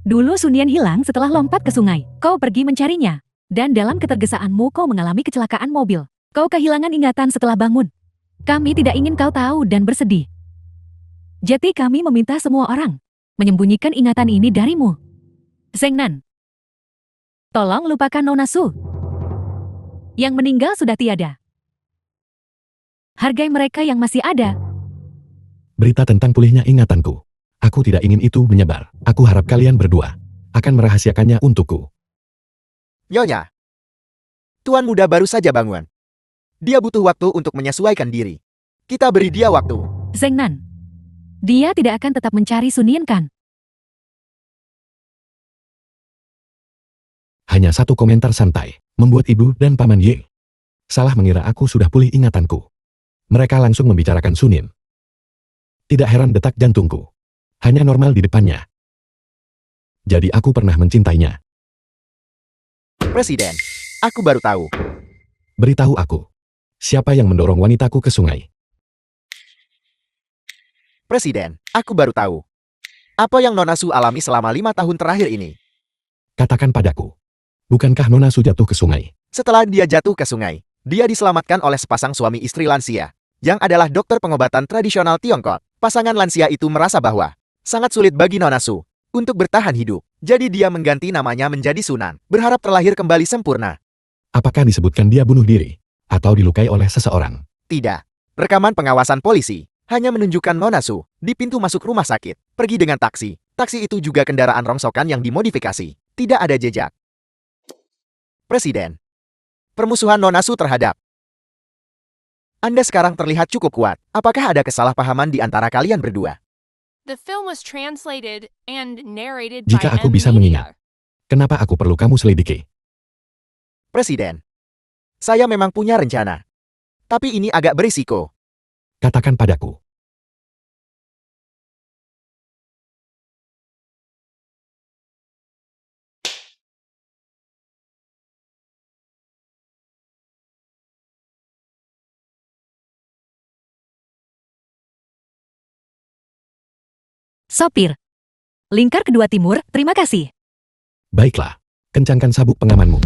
A: Dulu Sun Yen hilang setelah lompat ke sungai. Kau pergi mencarinya. Dan dalam ketergesaanmu kau mengalami kecelakaan mobil. Kau kehilangan ingatan setelah bangun. Kami tidak ingin kau tahu dan bersedih. Jadi kami meminta semua orang menyembunyikan ingatan ini darimu. Zhang Nan, tolong lupakan Nona Su. Yang meninggal sudah tiada. Hargai mereka yang masih ada.
C: Berita tentang pulihnya ingatanku. Aku tidak ingin itu menyebar. Aku harap kalian berdua akan merahasiakannya untukku.
D: Nyonya, Tuan Muda baru saja bangun. Dia butuh waktu untuk menyesuaikan diri. Kita beri dia waktu.
A: Zhang Nan, dia tidak akan tetap mencari Sun Yen kan?
C: Hanya satu komentar santai, membuat ibu dan paman Ye salah mengira aku sudah pulih ingatanku. Mereka langsung membicarakan Sunin. Tidak heran detak jantungku. Hanya normal di depannya. Jadi aku pernah mencintainya.
D: Presiden, aku baru tahu.
C: Beritahu aku. Siapa yang mendorong wanitaku ke sungai?
D: Presiden, aku baru tahu. Apa yang Nona Su alami selama 5 tahun terakhir ini?
C: Katakan padaku. Bukankah Nona Su jatuh ke sungai?
D: Setelah dia jatuh ke sungai, dia diselamatkan oleh sepasang suami istri lansia, yang adalah dokter pengobatan tradisional Tiongkok. Pasangan lansia itu merasa bahwa sangat sulit bagi Nona Su untuk bertahan hidup. Jadi dia mengganti namanya menjadi Sunan, berharap terlahir kembali sempurna.
C: Apakah disebutkan dia bunuh diri? Atau dilukai oleh seseorang?
D: Tidak. Rekaman pengawasan polisi hanya menunjukkan Nona Su di pintu masuk rumah sakit, pergi dengan taksi. Taksi itu juga kendaraan rongsokan yang dimodifikasi. Tidak ada jejak. Presiden, permusuhan Nona Su terhadap Anda sekarang terlihat cukup kuat. Apakah ada kesalahpahaman di antara kalian berdua?
E: The film was translated and narrated
C: Jika
E: by
C: aku
E: M.
C: bisa
E: Media.
C: mengingat. Kenapa aku perlu kamu selidiki?
D: Presiden, saya memang punya rencana. Tapi ini agak berisiko.
C: Katakan padaku.
A: Sopir. Lingkar kedua timur, terima kasih.
C: Baiklah. Kencangkan sabuk pengamanmu.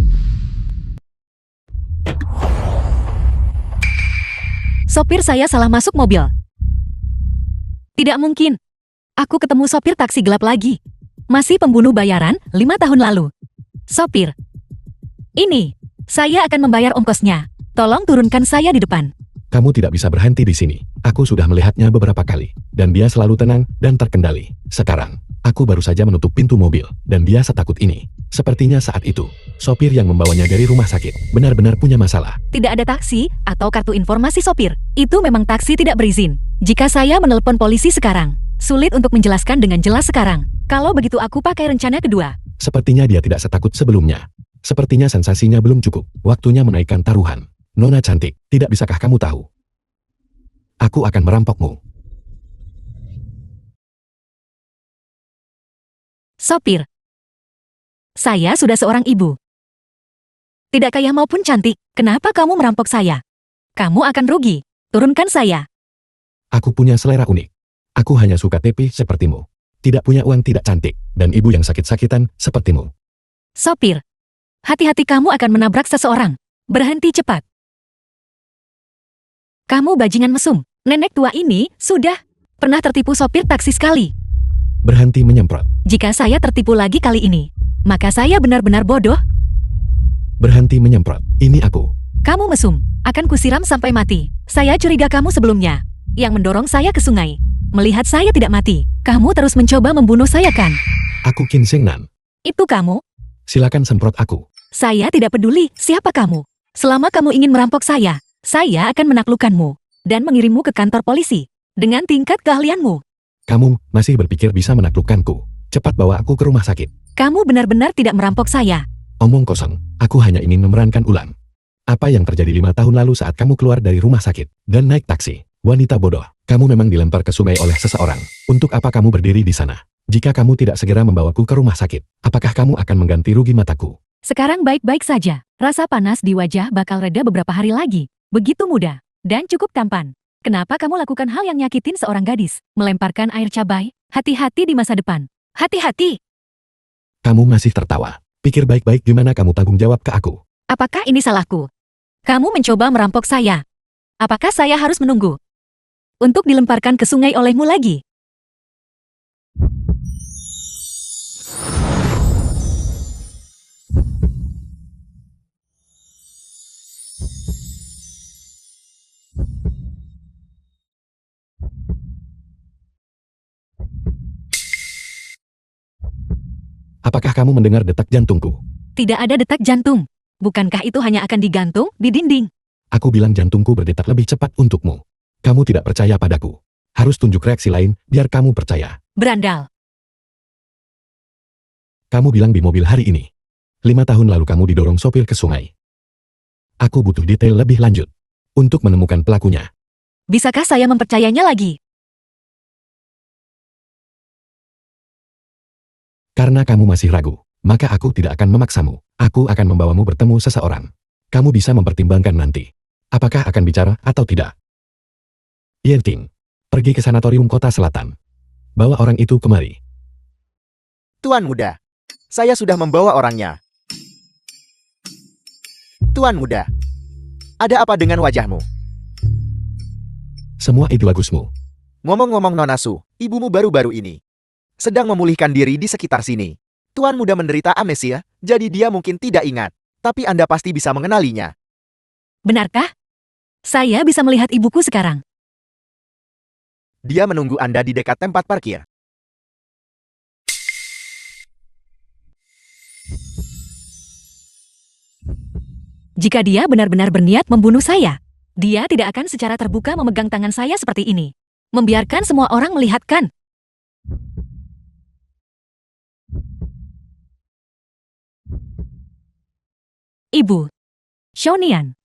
A: Sopir saya salah masuk mobil. Tidak mungkin. Aku ketemu sopir taksi gelap lagi. Masih pembunuh bayaran 5 tahun lalu. Sopir. Ini, saya akan membayar ongkosnya. Tolong turunkan saya di depan.
C: Kamu tidak bisa berhenti di sini. Aku sudah melihatnya beberapa kali, dan dia selalu tenang dan terkendali. Sekarang, aku baru saja menutup pintu mobil, dan dia setakut ini. Sepertinya saat itu, sopir yang membawanya dari rumah sakit benar-benar punya masalah.
A: Tidak ada taksi atau kartu informasi sopir. Itu memang taksi tidak berizin. Jika saya menelpon polisi sekarang, sulit untuk menjelaskan dengan jelas sekarang. Kalau begitu aku pakai rencana kedua.
C: Sepertinya dia tidak setakut sebelumnya. Sepertinya sensasinya belum cukup. Waktunya menaikkan taruhan. Nona cantik, tidak bisakah kamu tahu? Aku akan merampokmu.
A: Sopir. Saya sudah seorang ibu. Tidak kaya maupun cantik, kenapa kamu merampok saya? Kamu akan rugi. Turunkan saya.
C: Aku punya selera unik. Aku hanya suka tepi sepertimu. Tidak punya uang tidak cantik, dan ibu yang sakit-sakitan sepertimu.
A: Sopir. Hati-hati kamu akan menabrak seseorang. Berhenti cepat. Kamu bajingan mesum. Nenek tua ini sudah pernah tertipu sopir taksi sekali.
C: Berhenti menyemprot.
A: Jika saya tertipu lagi kali ini, maka saya benar-benar bodoh.
C: Berhenti menyemprot. Ini aku.
A: Kamu mesum. Akan kusiram sampai mati. Saya curiga kamu sebelumnya. Yang mendorong saya ke sungai. Melihat saya tidak mati, kamu terus mencoba membunuh saya kan?
C: Aku Qin Shengnan.
A: Itu kamu?
C: Silakan semprot aku.
A: Saya tidak peduli siapa kamu. Selama kamu ingin merampok saya akan menaklukkanmu dan mengirimmu ke kantor polisi dengan tingkat keahlianmu.
C: Kamu masih berpikir bisa menaklukkanku. Cepat bawa aku ke rumah sakit.
A: Kamu benar-benar tidak merampok saya.
C: Omong kosong, aku hanya ingin memerankan ulang. Apa yang terjadi 5 tahun lalu saat kamu keluar dari rumah sakit dan naik taksi? Wanita bodoh, kamu memang dilempar ke sungai oleh seseorang. Untuk apa kamu berdiri di sana? Jika kamu tidak segera membawaku ke rumah sakit, apakah kamu akan mengganti rugi mataku?
A: Sekarang baik-baik saja. Rasa panas di wajah bakal reda beberapa hari lagi. Begitu mudah dan cukup tampan. Kenapa kamu lakukan hal yang nyakitin seorang gadis? Melemparkan air cabai? Hati-hati di masa depan. Hati-hati!
C: Kamu masih tertawa. Pikir baik-baik gimana kamu tanggung jawab ke aku.
A: Apakah ini salahku? Kamu mencoba merampok saya. Apakah saya harus menunggu untuk dilemparkan ke sungai olehmu lagi?
C: Apakah kamu mendengar detak jantungku?
A: Tidak ada detak jantung. Bukankah itu hanya akan digantung di dinding?
C: Aku bilang jantungku berdetak lebih cepat untukmu. Kamu tidak percaya padaku. Harus tunjuk reaksi lain, biar kamu percaya.
A: Berandal.
C: Kamu bilang di mobil hari ini. 5 tahun lalu kamu didorong sopir ke sungai. Aku butuh detail lebih lanjut untuk menemukan pelakunya.
A: Bisakah saya mempercayainya lagi?
C: Karena kamu masih ragu, maka aku tidak akan memaksamu. Aku akan membawamu bertemu seseorang. Kamu bisa mempertimbangkan nanti. Apakah akan bicara atau tidak? Yenting, pergi ke sanatorium kota selatan. Bawa orang itu kemari.
D: Tuan muda, saya sudah membawa orangnya. Tuan muda, ada apa dengan wajahmu?
C: Semua itu bagusmu.
D: Ngomong-ngomong Nona Su, ibumu baru-baru ini sedang memulihkan diri di sekitar sini. Tuan muda menderita amnesia, jadi dia mungkin tidak ingat. Tapi Anda pasti bisa mengenalinya.
A: Benarkah? Saya bisa melihat ibuku sekarang.
D: Dia menunggu Anda di dekat tempat parkir.
A: Jika dia benar-benar berniat membunuh saya, dia tidak akan secara terbuka memegang tangan saya seperti ini. Membiarkan semua orang melihatkan. Ibu. Shonian.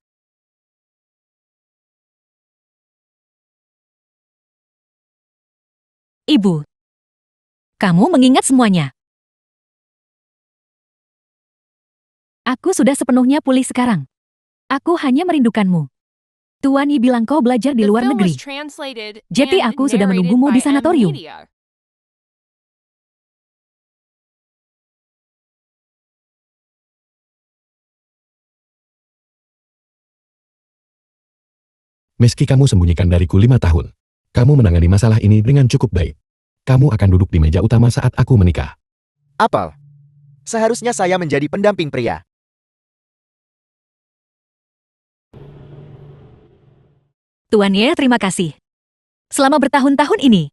A: Ibu. Kamu mengingat semuanya. Aku sudah sepenuhnya pulih sekarang. Aku hanya merindukanmu. Tuan Yi bilang kau belajar di
E: The
A: luar
E: film
A: negeri.
E: was translated
A: Jadi
E: and
A: aku sudah
E: narrated
A: menunggumu di
E: by
A: sanatorium.
E: M-Media.
C: Meski kamu sembunyikan dariku 5 tahun, kamu menangani masalah ini dengan cukup baik. Kamu akan duduk di meja utama saat aku menikah.
D: Apel. Seharusnya saya menjadi pendamping pria.
A: Tuan Ye, terima kasih. Selama bertahun-tahun ini,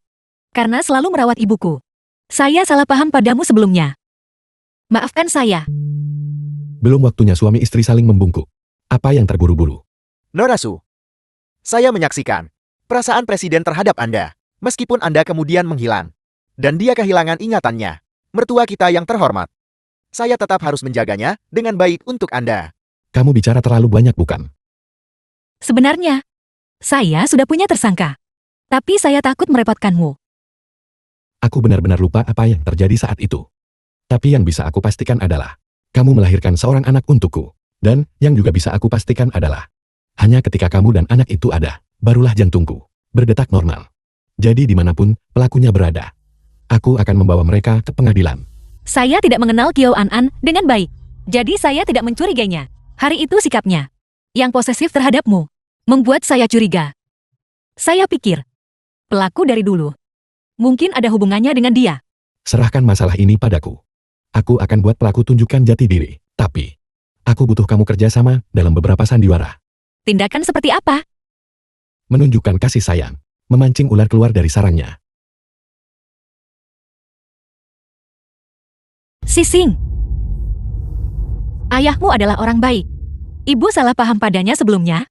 A: karena selalu merawat ibuku, saya salah paham padamu sebelumnya. Maafkan saya.
C: Belum waktunya suami istri saling membungkuk. Apa yang terburu-buru?
D: Norasu, saya menyaksikan perasaan Presiden terhadap Anda, meskipun Anda kemudian menghilang. Dan dia kehilangan ingatannya. Mertua kita yang terhormat. Saya tetap harus menjaganya dengan baik untuk Anda.
C: Kamu bicara terlalu banyak bukan?
A: Sebenarnya, saya sudah punya tersangka. Tapi saya takut merepotkanmu.
C: Aku benar-benar lupa apa yang terjadi saat itu. Tapi yang bisa aku pastikan adalah, kamu melahirkan seorang anak untukku. Dan yang juga bisa aku pastikan adalah, hanya ketika kamu dan anak itu ada, barulah jantungku berdetak normal. Jadi dimanapun pelakunya berada, aku akan membawa mereka ke pengadilan.
A: Saya tidak mengenal Kiao An dengan baik. Jadi saya tidak mencurigainya. Hari itu sikapnya, yang posesif terhadapmu, membuat saya curiga. Saya pikir, pelaku dari dulu, mungkin ada hubungannya dengan dia.
C: Serahkan masalah ini padaku. Aku akan buat pelaku tunjukkan jati diri. Tapi, aku butuh kamu kerjasama dalam beberapa sandiwara.
A: Tindakan seperti apa?
C: Menunjukkan kasih sayang, memancing ular keluar dari sarangnya.
A: Sising. Ayahmu adalah orang baik. Ibu salah paham padanya sebelumnya.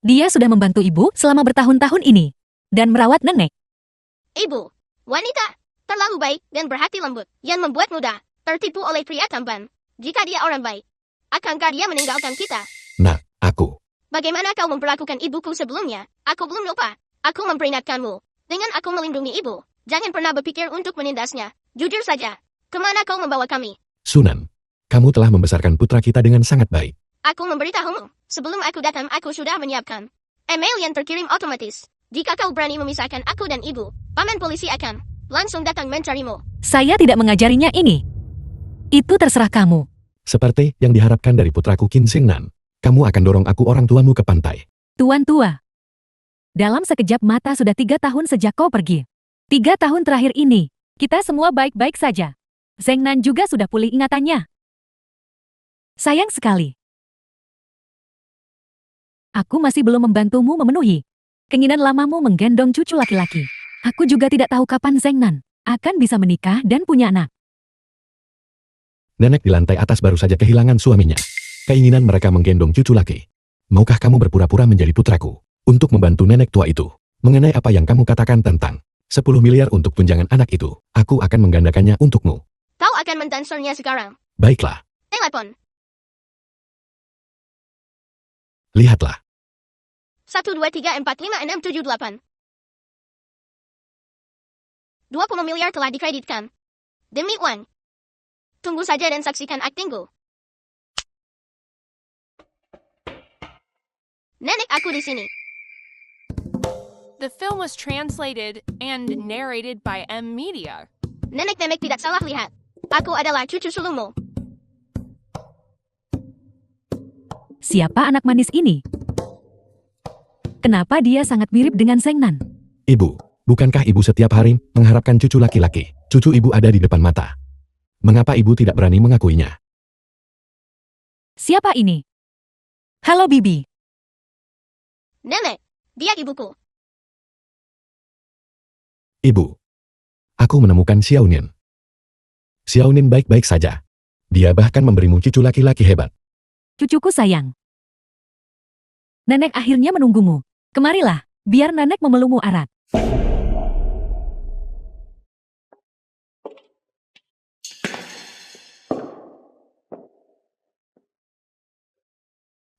A: Dia sudah membantu ibu selama bertahun-tahun ini. Dan merawat nenek.
F: Ibu, wanita, terlalu baik dan berhati lembut, yang membuat mudah tertipu oleh pria tampan. Jika dia orang baik, akankah dia meninggalkan kita?
C: Nah, aku.
F: Bagaimana kau memperlakukan ibuku sebelumnya? Aku belum lupa. Aku memperingatkanmu. Dengan aku melindungi ibu, jangan pernah berpikir untuk menindasnya. Jujur saja, kemana kau membawa kami?
C: Sunan, kamu telah membesarkan putra kita dengan sangat baik.
F: Aku memberitahumu, sebelum aku datang aku sudah menyiapkan email yang terkirim otomatis. Jika kau berani memisahkan aku dan ibu, paman polisi akan langsung datang mencarimu.
A: Saya tidak mengajarinya ini. Itu terserah kamu.
C: Seperti yang diharapkan dari putraku Qin Xingnan, kamu akan dorong aku orang tuamu ke pantai.
A: Tuan tua. Dalam sekejap mata sudah 3 tahun sejak kau pergi. 3 tahun terakhir ini, kita semua baik-baik saja. Zheng Nan juga sudah pulih ingatannya. Sayang sekali. Aku masih belum membantumu memenuhi keinginan lamamu menggendong cucu laki-laki. Aku juga tidak tahu kapan Zheng Nan akan bisa menikah dan punya anak.
C: Nenek di lantai atas baru saja kehilangan suaminya. Keinginan mereka menggendong cucu laki. Maukah kamu berpura-pura menjadi putraku untuk membantu nenek tua itu? Mengenai apa yang kamu katakan tentang 10 miliar untuk tunjangan anak itu, aku akan menggandakannya untukmu.
F: Kau akan mentransfernya sekarang.
C: Baiklah,
F: Telepon.
C: lihatlah.
F: 1, 2, 3, 4, 5, 6, 7, 8. 20 miliar telah dikreditkan. Demi uang. Tunggu saja dan saksikan aktingku. Nenek aku di sini.
E: The film was translated and narrated by M Media.
F: Nenek-nenek tidak salah lihat. Aku adalah cucu sulungmu.
A: Siapa anak manis ini? Kenapa dia sangat mirip dengan Zheng Nan?
C: Ibu, bukankah ibu setiap hari mengharapkan cucu laki-laki? Cucu ibu ada di depan mata. Mengapa ibu tidak berani mengakuinya?
A: Siapa ini? Halo Bibi.
F: Nenek, dia ibuku.
C: Ibu, aku menemukan Xiaonin. Xiaonin baik-baik saja. Dia bahkan memberimu cucu laki-laki hebat.
A: Cucuku sayang. Nenek akhirnya menunggumu. Kemarilah, biar nenek memelukmu erat.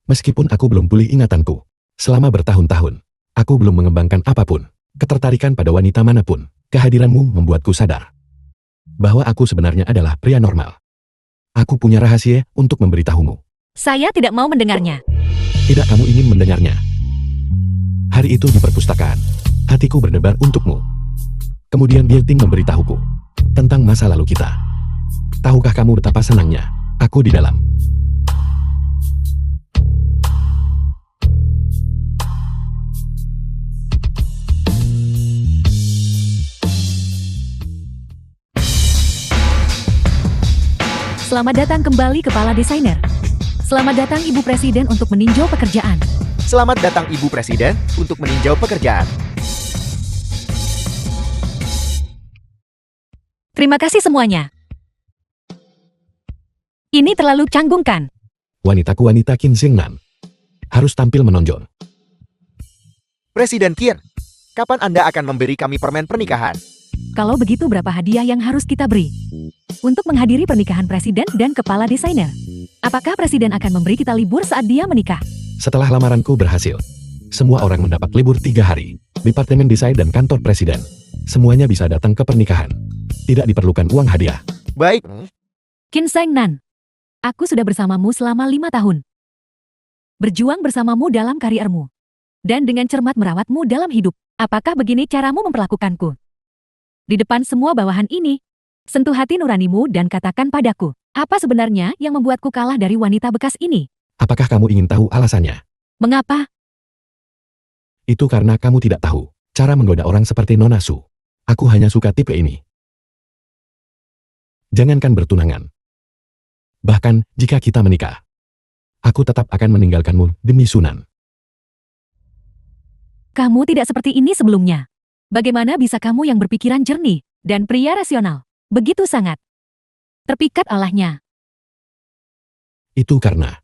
C: Meskipun aku belum pulih ingatanku, selama bertahun-tahun, aku belum mengembangkan apapun, ketertarikan pada wanita manapun. Kehadiranmu membuatku sadar bahwa aku sebenarnya adalah pria normal. Aku punya rahasia untuk memberitahumu.
A: Saya tidak mau mendengarnya.
C: Tidak kamu ingin mendengarnya. Hari itu di perpustakaan, hatiku berdebar untukmu. Kemudian Bieting memberitahuku tentang masa lalu kita. Tahukah kamu betapa senangnya aku di dalam?
A: Selamat datang kembali Kepala Desainer. Selamat datang Ibu Presiden untuk meninjau pekerjaan.
D: Selamat datang Ibu Presiden untuk meninjau pekerjaan.
A: Terima kasih semuanya. Ini terlalu canggung kan?
C: Wanita Qin Zhengnan harus tampil menonjol.
D: Presiden Qin, kapan Anda akan memberi kami permen pernikahan?
A: Kalau begitu berapa hadiah yang harus kita beri? Untuk menghadiri pernikahan presiden dan kepala desainer. Apakah presiden akan memberi kita libur saat dia menikah?
C: Setelah lamaranku berhasil, semua orang mendapat libur 3 hari. Departemen desain dan kantor presiden, semuanya bisa datang ke pernikahan. Tidak diperlukan uang hadiah.
D: Baik,
A: Qin Zhengnan, aku sudah bersamamu selama 5 tahun. Berjuang bersamamu dalam kariermu. Dan dengan cermat merawatmu dalam hidup. Apakah begini caramu memperlakukanku? Di depan semua bawahan ini, sentuh hati nuranimu dan katakan padaku, apa sebenarnya yang membuatku kalah dari wanita bekas ini?
C: Apakah kamu ingin tahu alasannya?
A: Mengapa?
C: Itu karena kamu tidak tahu cara menggoda orang seperti Nona Su. Aku hanya suka tipe ini. Jangankan bertunangan. Bahkan jika kita menikah, aku tetap akan meninggalkanmu demi Sunan.
A: Kamu tidak seperti ini sebelumnya. Bagaimana bisa kamu yang berpikiran jernih dan pria rasional begitu sangat terpikat olehnya?
C: Itu karena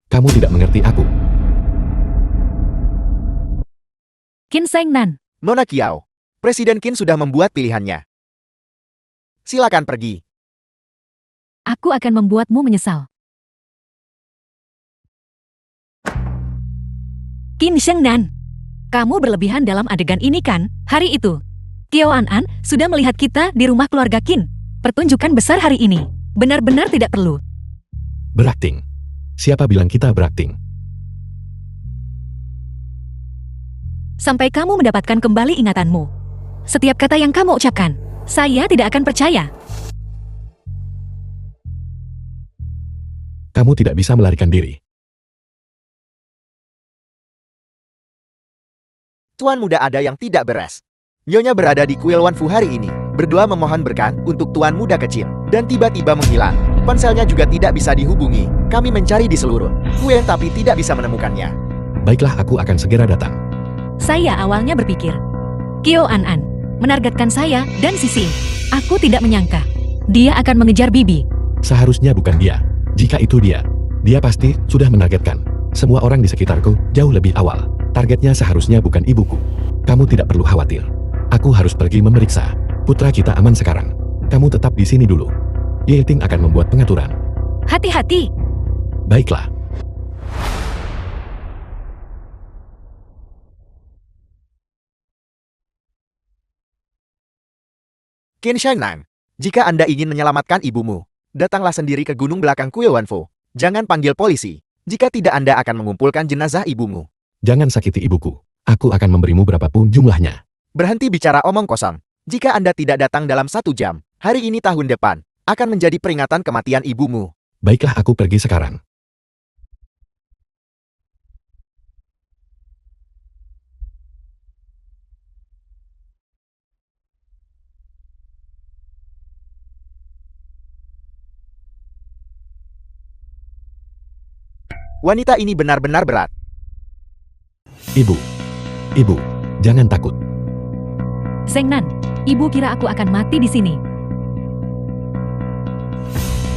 C: kamu tidak mengerti aku.
A: Qin Zhengnan,
D: Nona Kiao, Presiden Qin sudah membuat pilihannya. Silakan pergi.
A: aku akan membuatmu menyesal. Qin Zhengnan, kamu berlebihan dalam adegan ini kan? Hari itu, Kiao An sudah melihat kita di rumah keluarga Qin. Pertunjukan besar hari ini benar-benar tidak perlu.
C: Berakting. Siapa bilang kita berakting?
A: Sampai kamu mendapatkan kembali ingatanmu. Setiap kata yang kamu ucapkan, saya tidak akan percaya.
C: Kamu tidak bisa melarikan diri.
D: Tuan muda ada yang tidak beres. Nyonya berada di kuil Wanfu hari ini, berdoa memohon berkat untuk tuan muda kecil, dan tiba-tiba menghilang. Ponselnya juga tidak bisa dihubungi. Kami mencari di seluruh kuil tapi tidak bisa menemukannya.
C: Baiklah, aku akan segera datang.
A: Saya awalnya berpikir, Kiao An menargetkan saya dan Sisi. Aku tidak menyangka dia akan mengejar Bibi.
C: Seharusnya bukan dia. Jika itu dia pasti sudah menargetkan semua orang di sekitarku jauh lebih awal. Targetnya seharusnya bukan ibuku. Kamu tidak perlu khawatir. Aku harus pergi memeriksa. Putra kita aman sekarang. Kamu tetap di sini dulu. Ye Ting akan membuat pengaturan.
A: Hati-hati.
C: Baiklah.
D: Qin Zhengnan, jika Anda ingin menyelamatkan ibumu, datanglah sendiri ke gunung belakang kuil Wanfu. Jangan panggil polisi. Jika tidak Anda akan mengumpulkan jenazah ibumu.
C: Jangan sakiti ibuku. Aku akan memberimu berapapun jumlahnya.
D: Berhenti bicara omong kosong. Jika Anda tidak datang dalam 1 jam, hari ini tahun depan, akan menjadi peringatan kematian ibumu.
C: Baiklah, aku pergi sekarang.
D: Wanita ini benar-benar berat.
C: Ibu, jangan takut.
A: Zhengnan, ibu kira aku akan mati di sini.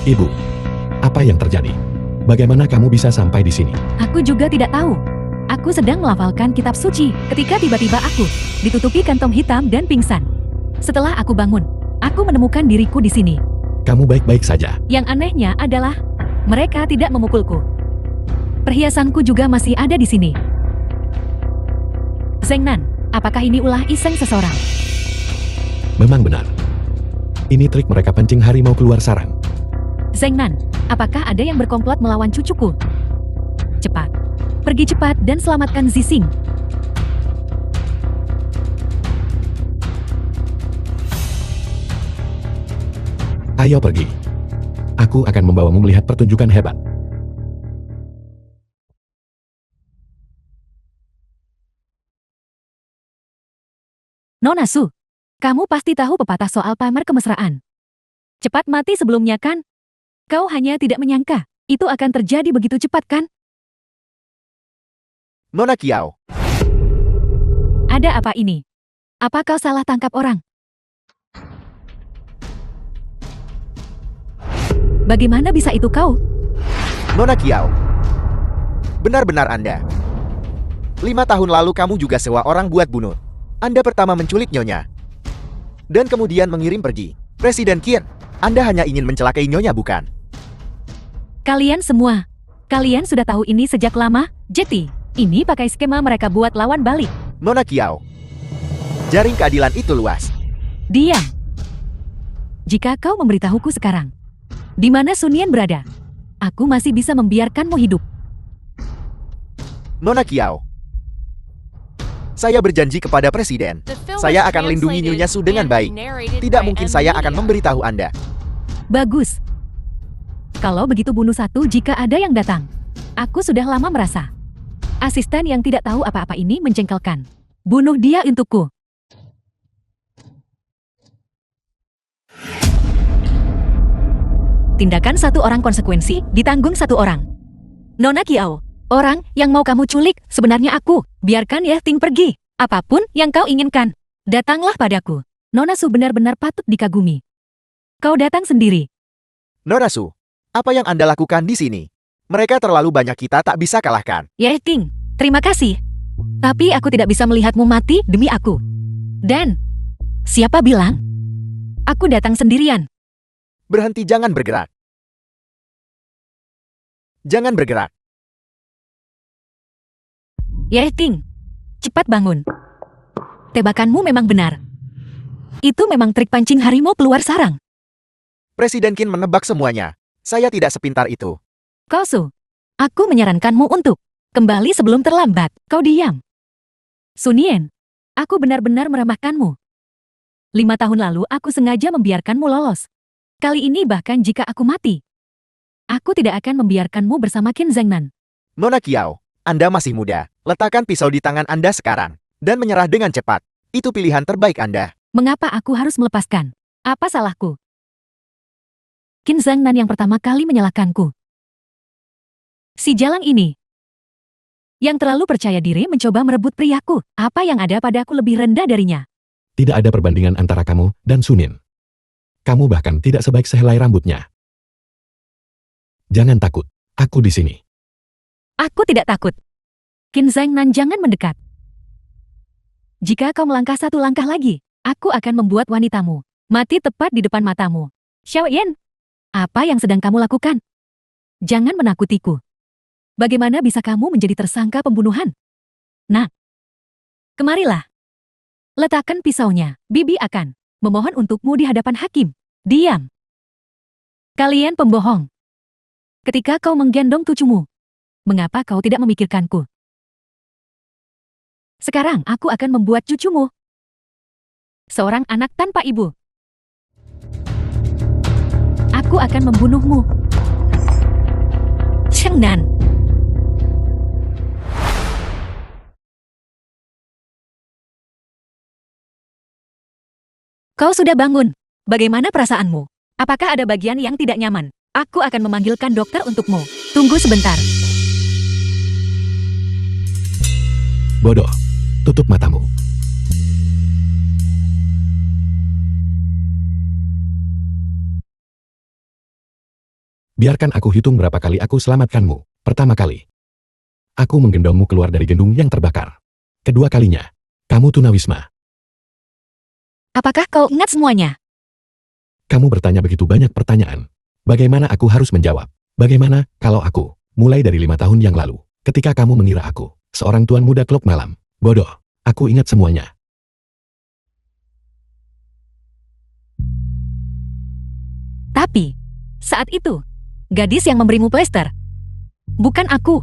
C: Ibu, apa yang terjadi? Bagaimana kamu bisa sampai di sini?
A: Aku juga tidak tahu. Aku sedang melafalkan kitab suci ketika tiba-tiba aku ditutupi kantong hitam dan pingsan. Setelah aku bangun, aku menemukan diriku di sini.
C: Kamu baik-baik saja.
A: Yang anehnya adalah mereka tidak memukulku. Perhiasanku juga masih ada di sini. Zhengnan, apakah ini ulah iseng seseorang?
C: Memang benar. Ini trik mereka pancing harimau keluar sarang.
A: Zhengnan, apakah ada yang berkomplot melawan cucuku? Cepat, pergi cepat dan selamatkan Zixing.
C: Ayo pergi. Aku akan membawamu melihat pertunjukan hebat.
A: Nona Su, kamu pasti tahu pepatah soal pamer kemesraan. Cepat mati sebelumnya kan? Kau hanya tidak menyangka, Itu akan terjadi begitu cepat kan?
D: Nona Kiao,
A: Ada apa ini? Apa kau salah tangkap orang? Bagaimana bisa itu kau?
D: Nona Kiao. Benar-benar Anda. 5 tahun lalu kamu juga sewa orang buat bunuh. Anda pertama menculik Nyonya. Dan kemudian mengirim pergi. Presiden Qin, Anda hanya ingin mencelakai Nyonya bukan?
A: Kalian semua. Kalian sudah tahu ini sejak lama, Jetty. Ini pakai skema mereka buat lawan balik.
D: Nona Kiao. Jaring keadilan itu luas.
A: Diam. Jika kau memberitahuku sekarang, di mana Sun Yan berada, aku masih bisa membiarkanmu hidup.
D: Nona Kiao. Saya berjanji kepada Presiden.
E: The film
D: Saya
E: was
D: akan lindungi
E: translated
D: Nyonya Su dengan
E: and
D: baik.
E: narrated
D: Tidak
E: by
D: mungkin
E: M.
D: saya akan
E: Media.
D: memberitahu Anda.
A: Bagus. Kalau begitu bunuh satu jika ada yang datang. Aku sudah lama merasa. Asisten yang tidak tahu apa-apa ini menjengkelkan. Bunuh dia untukku. Tindakan satu orang konsekuensi ditanggung satu orang. Nona Kiao, orang yang mau kamu culik sebenarnya aku. Biarkan ya Ting pergi. Apapun yang kau inginkan, datanglah padaku. Nona Su benar-benar patut dikagumi. Kau datang sendiri.
D: Nona Su, apa yang Anda lakukan di sini? Mereka terlalu banyak, kita tak bisa kalahkan.
A: Ya Ting, terima kasih. Tapi aku tidak bisa melihatmu mati demi aku. Dan, siapa bilang? Aku datang sendirian.
D: Berhenti, jangan bergerak. Jangan bergerak.
A: Ya Ting, cepat bangun. Tebakanmu memang benar. Itu memang trik pancing harimau keluar sarang.
D: Presiden Qin menebak semuanya. Saya tidak sepintar itu.
A: Kosu, aku menyarankanmu untuk kembali sebelum terlambat. Kau diam. Sun Yan, aku benar-benar meremehkanmu. 5 tahun lalu aku sengaja membiarkanmu lolos. Kali ini bahkan jika aku mati, aku tidak akan membiarkanmu bersama Qin Zhengnan.
D: Nona Kiao, Anda masih muda. Letakkan pisau di tangan Anda sekarang. Dan menyerah dengan cepat. Itu pilihan terbaik Anda.
A: Mengapa aku harus melepaskan? Apa salahku? Qin Zhengnan yang pertama kali menyalahkanku. Si jalang ini, yang terlalu percaya diri mencoba merebut priaku. Apa yang ada padaku lebih rendah darinya?
C: Tidak ada perbandingan antara kamu dan Sunin. Kamu bahkan tidak sebaik sehelai rambutnya. Jangan takut, aku di sini.
A: Aku tidak takut. Qin Zhengnan, jangan mendekat. Jika kau melangkah satu langkah lagi, aku akan membuat wanitamu mati tepat di depan matamu. Xiao Yan, apa yang sedang kamu lakukan? Jangan menakutiku. Bagaimana bisa kamu menjadi tersangka pembunuhan? Nah, kemarilah. Letakkan pisaunya. Bibi akan memohon untukmu di hadapan hakim. Diam. Kalian pembohong. Ketika kau menggendong cucumu, mengapa kau tidak memikirkanku? Sekarang aku akan membuat cucumu seorang anak tanpa ibu. Aku akan membunuhmu. Chengnan. Kau sudah bangun. Bagaimana perasaanmu? Apakah ada bagian yang tidak nyaman? Aku akan memanggilkan dokter untukmu. Tunggu sebentar.
C: Bodoh, tutup matamu. Biarkan aku hitung berapa kali aku selamatkanmu. Pertama kali, aku menggendongmu keluar dari gendung yang terbakar. Kedua kalinya, kamu tunawisma.
A: Apakah kau ingat semuanya?
C: Kamu bertanya begitu banyak pertanyaan. Bagaimana aku harus menjawab? Bagaimana kalau aku, mulai dari 5 tahun yang lalu, ketika kamu mengira aku, seorang tuan muda klub malam. Bodoh, aku ingat semuanya.
A: Tapi, saat itu, gadis yang memberimu plester, bukan aku.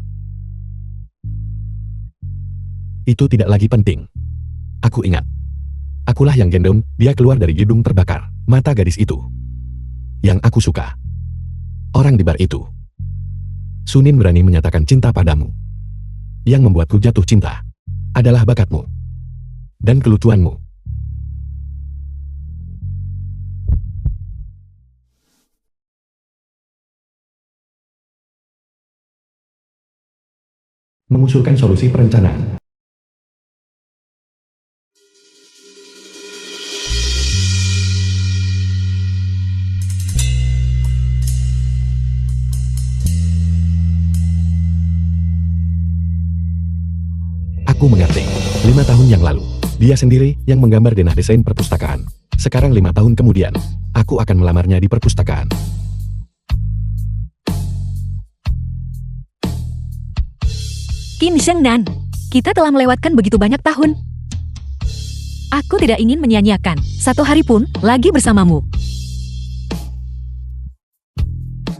C: Itu tidak lagi penting. Aku ingat. Akulah yang gendong dia keluar dari gedung terbakar. Mata gadis itu yang aku suka. Orang di bar itu. Sunin berani menyatakan cinta padamu. Yang membuatku jatuh cinta adalah bakatmu dan kelucuanmu.
B: mengusulkan solusi perencanaan.
C: Aku mengerti. 5 tahun yang lalu, dia sendiri yang menggambar denah desain perpustakaan. Sekarang 5 tahun kemudian, aku akan melamarnya di perpustakaan.
A: Qin Shengnan, kita telah melewatkan begitu banyak tahun. Aku tidak ingin menyia-nyiakan satu hari pun lagi bersamamu.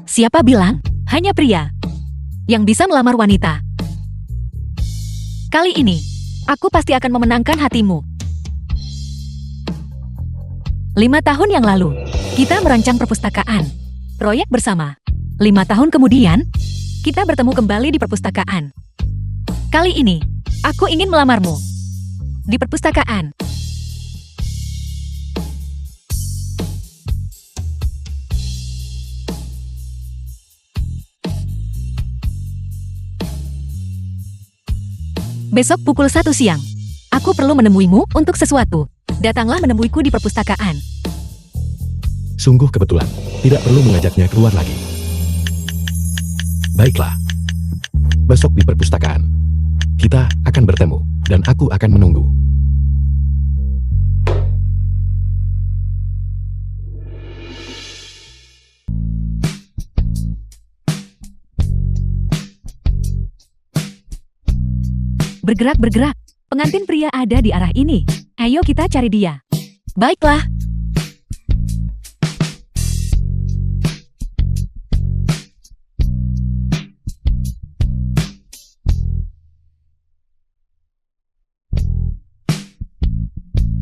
A: Siapa bilang hanya pria yang bisa melamar wanita? Kali ini, aku pasti akan memenangkan hatimu. 5 tahun yang lalu, kita merancang perpustakaan, proyek bersama. 5 tahun kemudian, kita bertemu kembali di perpustakaan. Kali ini, aku ingin melamarmu. Di perpustakaan. Besok pukul 1 siang. Aku perlu menemuimu untuk sesuatu. Datanglah menemuiku di perpustakaan.
C: Sungguh kebetulan, tidak perlu mengajaknya keluar lagi. Baiklah. Besok di perpustakaan. Kita akan bertemu, dan aku akan menunggu.
A: Bergerak-bergerak. Pengantin pria ada di arah ini. Ayo kita cari dia. Baiklah.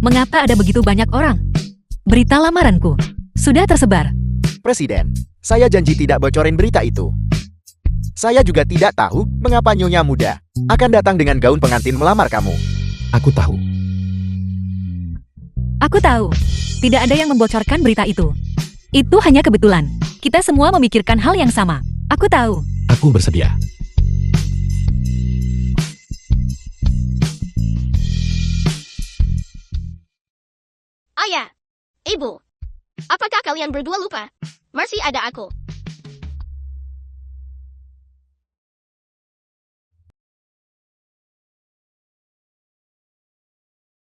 A: Mengapa ada begitu banyak orang? Berita lamaranku sudah tersebar.
D: Presiden, saya janji tidak bocorin berita itu. Saya juga tidak tahu mengapa Nyonya Muda akan datang dengan gaun pengantin melamar kamu.
C: Aku tahu.
A: Aku tahu. Tidak ada yang membocorkan berita itu. Itu hanya kebetulan. Kita semua memikirkan hal yang sama. Aku tahu.
C: Aku bersedia.
F: Ayah, Ibu, apakah kalian berdua lupa? Masih ada aku.